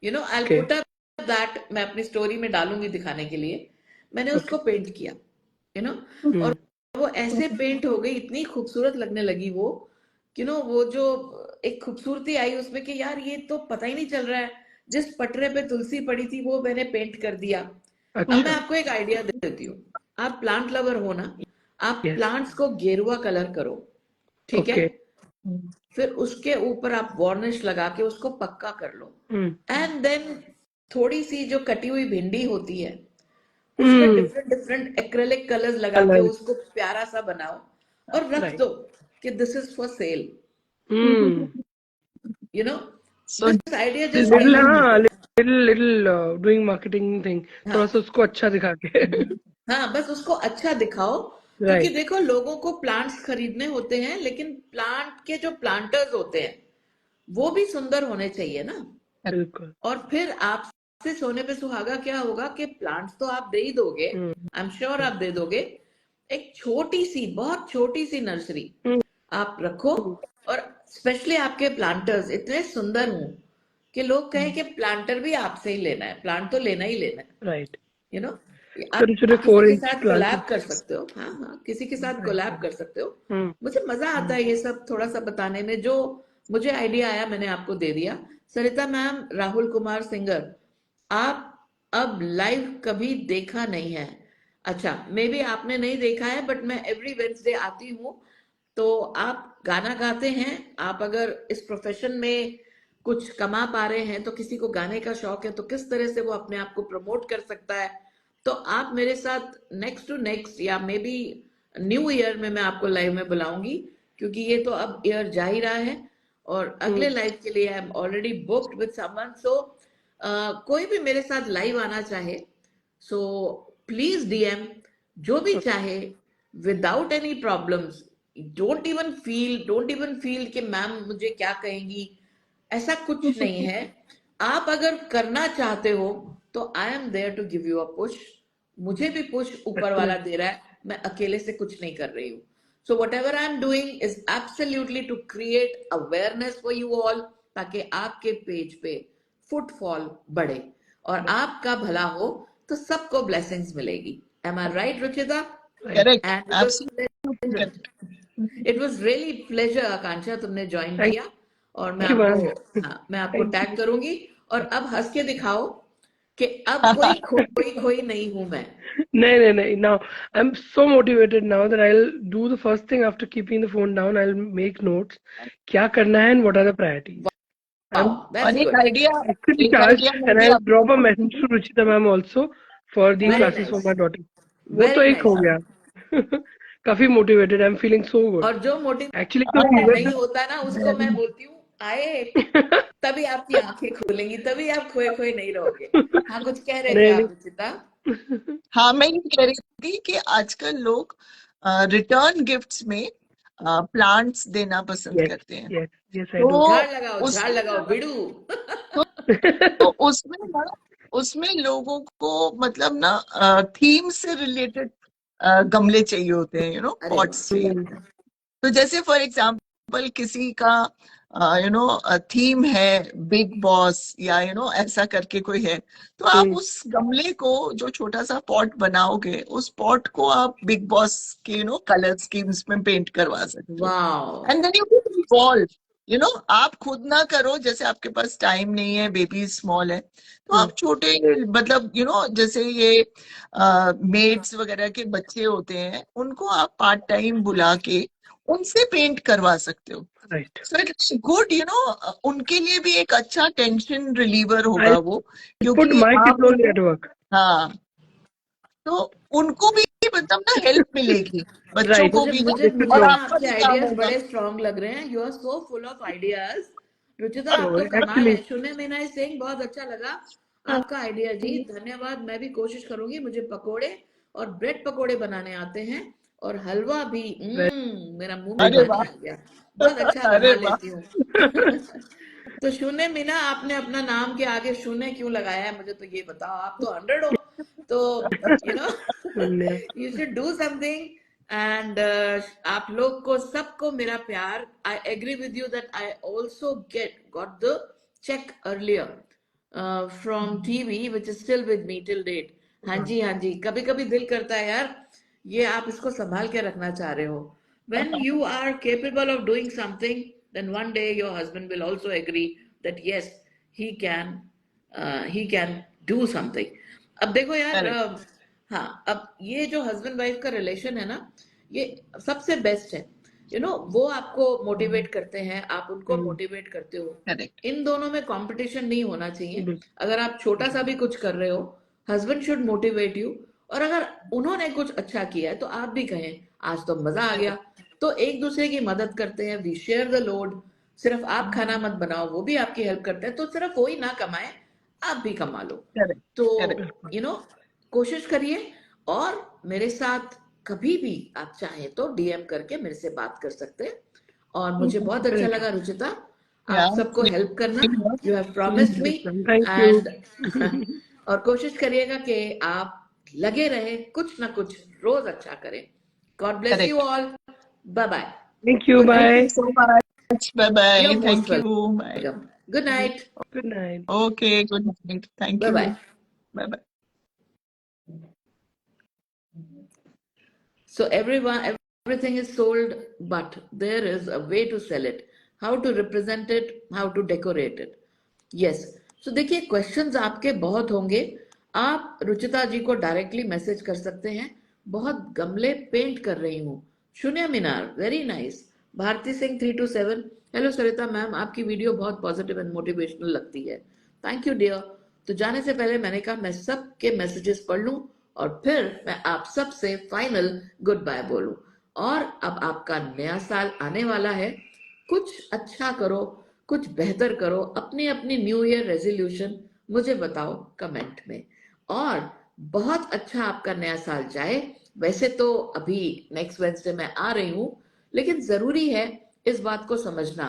You know I Okay. Put up that, मैं अपनी स्टोरी में डालूंगी दिखाने के लिए। मैंने उसको Okay. पेंट किया, यू नो, और Hmm. वो ऐसे पेंट हो गई, इतनी खूबसूरत लगने लगी वो, यू नो, वो जो एक खूबसूरती आई उसमें कि यार ये तो पता ही नहीं चल रहा है, जिस पटरे पे तुलसी पड़ी थी वो मैंने पेंट कर दिया। अब मैं अच्छा. आपको एक आइडिया देती हूँ, आप प्लांट लवर हो ना, आप Yes. प्लांट्स को गेरुआ कलर करो, ठीक है? Okay. फिर उसके ऊपर आप वार्निश लगा के उसको पक्का कर लो Hmm. एंड देन थोड़ी सी जो कटी हुई भिंडी होती है उसमें Hmm. Different different acrylic colours लगा के Color. उसको प्यारा सा बनाओ और रख Right. दो कि this is for sale, Hmm. You know. So this idea this just Little, came to me. हाँ, little doing marketing thing. हाँ थोड़ा सा उसको अच्छा दिखा के. हाँ, बस उसको अच्छा दिखाओ क्योंकि Right. देखो लोगों को प्लांट्स खरीदने होते हैं, लेकिन प्लांट के जो प्लांटर्स होते हैं वो भी सुंदर होने चाहिए ना। बिल्कुल. और फिर आपसे सोने पे सुहागा क्या होगा कि प्लांट्स तो आप दे ही दोगे, Hmm. आई एम श्योर आप दे दोगे, एक छोटी सी बहुत छोटी सी नर्सरी Hmm. आप रखो, और स्पेशली आपके प्लांटर्स इतने सुंदर हों कि लोग कहें कि प्लांटर भी आपसे ही लेना है, प्लांट तो लेना ही लेना है, Right. You know. छोटे छोटे आप किसी के 4-inch साथ कोलैब planters. कर सकते हो, हाँ हाँ, किसी के साथ Right. कोलैब कर सकते हो। Hmm. मुझे मजा आता है ये सब थोड़ा सा बताने में, जो मुझे आइडिया आया मैंने आपको दे दिया। सरिता मैम, राहुल कुमार सिंगर, आप अब लाइव कभी देखा नहीं है? अच्छा, मे बी आपने नहीं देखा है, बट मैं एवरी वेडनेसडे आती हूँ। तो आप गाना गाते हैं, आप अगर इस प्रोफेशन में कुछ कमा पा रहे हैं, तो किसी को गाने का शौक है तो किस तरह से वो अपने आप को प्रमोट कर सकता है, तो आप मेरे साथ नेक्स्ट टू नेक्स्ट या मे बी न्यू ईयर में मैं आपको लाइव में बुलाऊंगी, क्योंकि ये तो अब ईयर जा ही रहा है और अगले Hmm. लाइव के लिए I am already booked with someone. So कोई भी मेरे साथ लाइव आना चाहे, सो प्लीज डीएम, जो भी Okay. चाहे, without any problems. Don't even feel कि मैम मुझे क्या कहेंगी, ऐसा कुछ नहीं है। आप अगर करना चाहते हो तो I am there to give you a push. मुझे भी पुश ऊपर वाला Excellent. दे रहा है, मैं अकेले से कुछ नहीं कर रही हूँ। So whatever I am doing is absolutely to create awareness for you all, ताकि आपके पेज पे फुटफॉल बढ़े और आपका भला हो, तो सबको ब्लेसिंग्स मिलेगी। Am I right Ruchita? Right. Correct. And it was Absolutely pleasure, correct. It was really pleasure Akanksha, तुमने ज्वाइन Thank किया। और मैं you, आपको, ma'am. हाँ, मैं आपको Thank टैग you. करूंगी। और अब हंस के दिखाओ कि अब कोई खोई खोई नहीं हूं मैं। No. Now I'm so motivated now that I'll do the first thing after keeping the phone down. I'll make notes. क्या करना है and what are the priorities. Wow, I'm that's और एक गुड, आइडिया actually एक charged idea मैं and भी I'll आपको drop a दूं। message to Ruchita ma'am also for these very classes for nice, my daughter. वो तो वेरी एक हो नाइस। गया. काफी motivated. I'm feeling so good. और जो Actually मोटिवेटेड नहीं तो होता ना, उसको मैं बोलती हूँ आए, तभी आपकी आंखें खुलेंगी, तभी आप खोए खोए नहीं रहोगे। हाँ, कुछ कह रहे थे नहीं आप रुचिता? हाँ, मैं ये कह रही थी कि आजकल लोग रिटर्न गिफ्ट्स में प्लांट्स देना पसंद yes करते हैं। yes I do. तो झाड़ उसमें लगाओ बिड़ू। तो, तो उसमें लोगों को मतलब ना थीम से रिलेटेड गमले चाहिए होते हैं, अरे पॉट्स वाह, चाहिए होते हैं। तो जैसे फॉर एग्जांपल किसी का थीम है बिग बॉस या ऐसा करके कोई है, तो आप उस गमले को जो छोटा सा पॉट बनाओगे, उस पॉट को आप बिग बॉस के कलर स्कीम्स में पेंट करवा सकते हो। Wow, and then you can evolve, आप खुद ना करो, जैसे आपके पास टाइम नहीं है, बेबी स्मॉल है, तो आप छोटे मतलब जैसे ये मेड्स वगैरह के बच्चे होते हैं, उनको आप पार्ट टाइम बुला के उनसे पेंट करवा सकते हो। right. सो इट्स गुड, उनके लिए भी एक अच्छा टेंशन रिलीवर होगा I'll वो, put क्योंकि my आप kids only उनको, at work. हाँ, तो उनको भी मतलब ना हेल्प मिलेगी, बच्चों Right. को मुझे भी, मुझे This is मुझे और ना wrong. आपका आपके भी काम आइडियाज होगा। बड़े स्ट्रांग लग रहे हैं। You are so full of ideas. Ruchita, आप Oh, तो कमाल actually, है। सुनने में ना सिंह बहुत अच्छा लगा आपका आइडिया जी, धन्यवाद। मैं भी कोशिश करूंगी, मुझे पकोड़े और ब्रेड पकोड़े बनाने आते हैं, और हलवा भी। right. मेरा मुंह में अरे पानी वाह। आ गया, बहुत अच्छा अरे बना वाह। लेती हूँ। तो शून्य मीना, आपने अपना नाम के आगे शून्य क्यों लगाया है, मुझे तो ये बताओ। आप तो 100 हो, तो you know Punya. You should do something. And आप लोग को सबको मेरा प्यार। I agree with you that I also got the cheque earlier from TV which is still with me till date. हाँ जी, हाँ जी, कभी कभी दिल करता है यार, ये आप इसको संभाल के रखना चाह रहे हो। when you are capable of doing something, then one day your husband will also agree that yes, he can he can do something. अब देखो यार, करेक्ट। हाँ, अब ये जो हस्बैंड वाइफ का रिलेशन है ना, ये सबसे बेस्ट है। वो आपको मोटिवेट करते हैं, आप उनको मोटिवेट करते हो। करेक्ट। इन दोनों में कंपटीशन नहीं होना चाहिए। Bill. अगर आप छोटा सा भी कुछ कर रहे हो, हस्बैंड शुड मोटिवेट यू, और अगर उन्होंने कुछ अच्छा किया है तो आप भी कहें आज तो मजा आ गया। तो एक दूसरे की मदद करते हैं, वी शेयर द लोड। सिर्फ आप खाना मत बनाओ, वो भी आपकी हेल्प करते हैं, तो सिर्फ वो ही ना कमाए, आप भी कमा लो। करेक्ट। तो करेक्ट। कोशिश करिए, और मेरे साथ कभी भी आप चाहें तो डीएम करके मेरे से बात कर सकते हैं। और मुझे बहुत अच्छा Definitely. लगा रुचिता, Yeah, आप सबको हेल्प करना, you have promised me, Thank you. And और कोशिश करिएगा कि आप लगे रहे, कुछ ना कुछ रोज अच्छा करें। God bless you correct. All, bye bye, Thank you. Good Thank night, you Bye. so much. Bye bye. you're most Thank you. Bye. welcome, good night, Good night. Okay, good night. Thank bye you. bye. Bye bye. So everything is sold, but there is a way to sell it. How to represent it, how to decorate it. Yes. So देखिए questions आपके बहुत होंगे। आप रुचिता जी को directly message कर सकते हैं। बहुत गमले पेंट कर रही हूँ। Shunya Minar, very nice. Bharti Singh 327, hello Sarita ma'am, आपकी वीडियो बहुत पॉजिटिव एंड मोटिवेशनल लगती है। Thank you dear. तो जाने से पहले मैंने कहा मैं सबके मैसेजेस पढ़ लूं और फिर मैं आप सब से फाइनल गुड बाय बोलूं। और अब आपका नया साल आने वाला है, कुछ अच्छा करो, कुछ बेहतर करो, अपनी अपनी न्यू ईयर रेजोल्यूशन मुझे बताओ कमेंट में। और बहुत अच्छा आपका नया साल जाए। वैसे तो अभी नेक्स्ट वेडनेसडे मैं आ रही हूं, लेकिन जरूरी है इस बात को समझना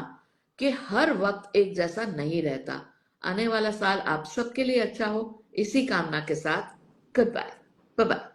कि हर वक्त एक जैसा नहीं रहता। आने वाला साल आप सबके लिए अच्छा हो, इसी कामना के साथ गुड बाय, बाय बाय।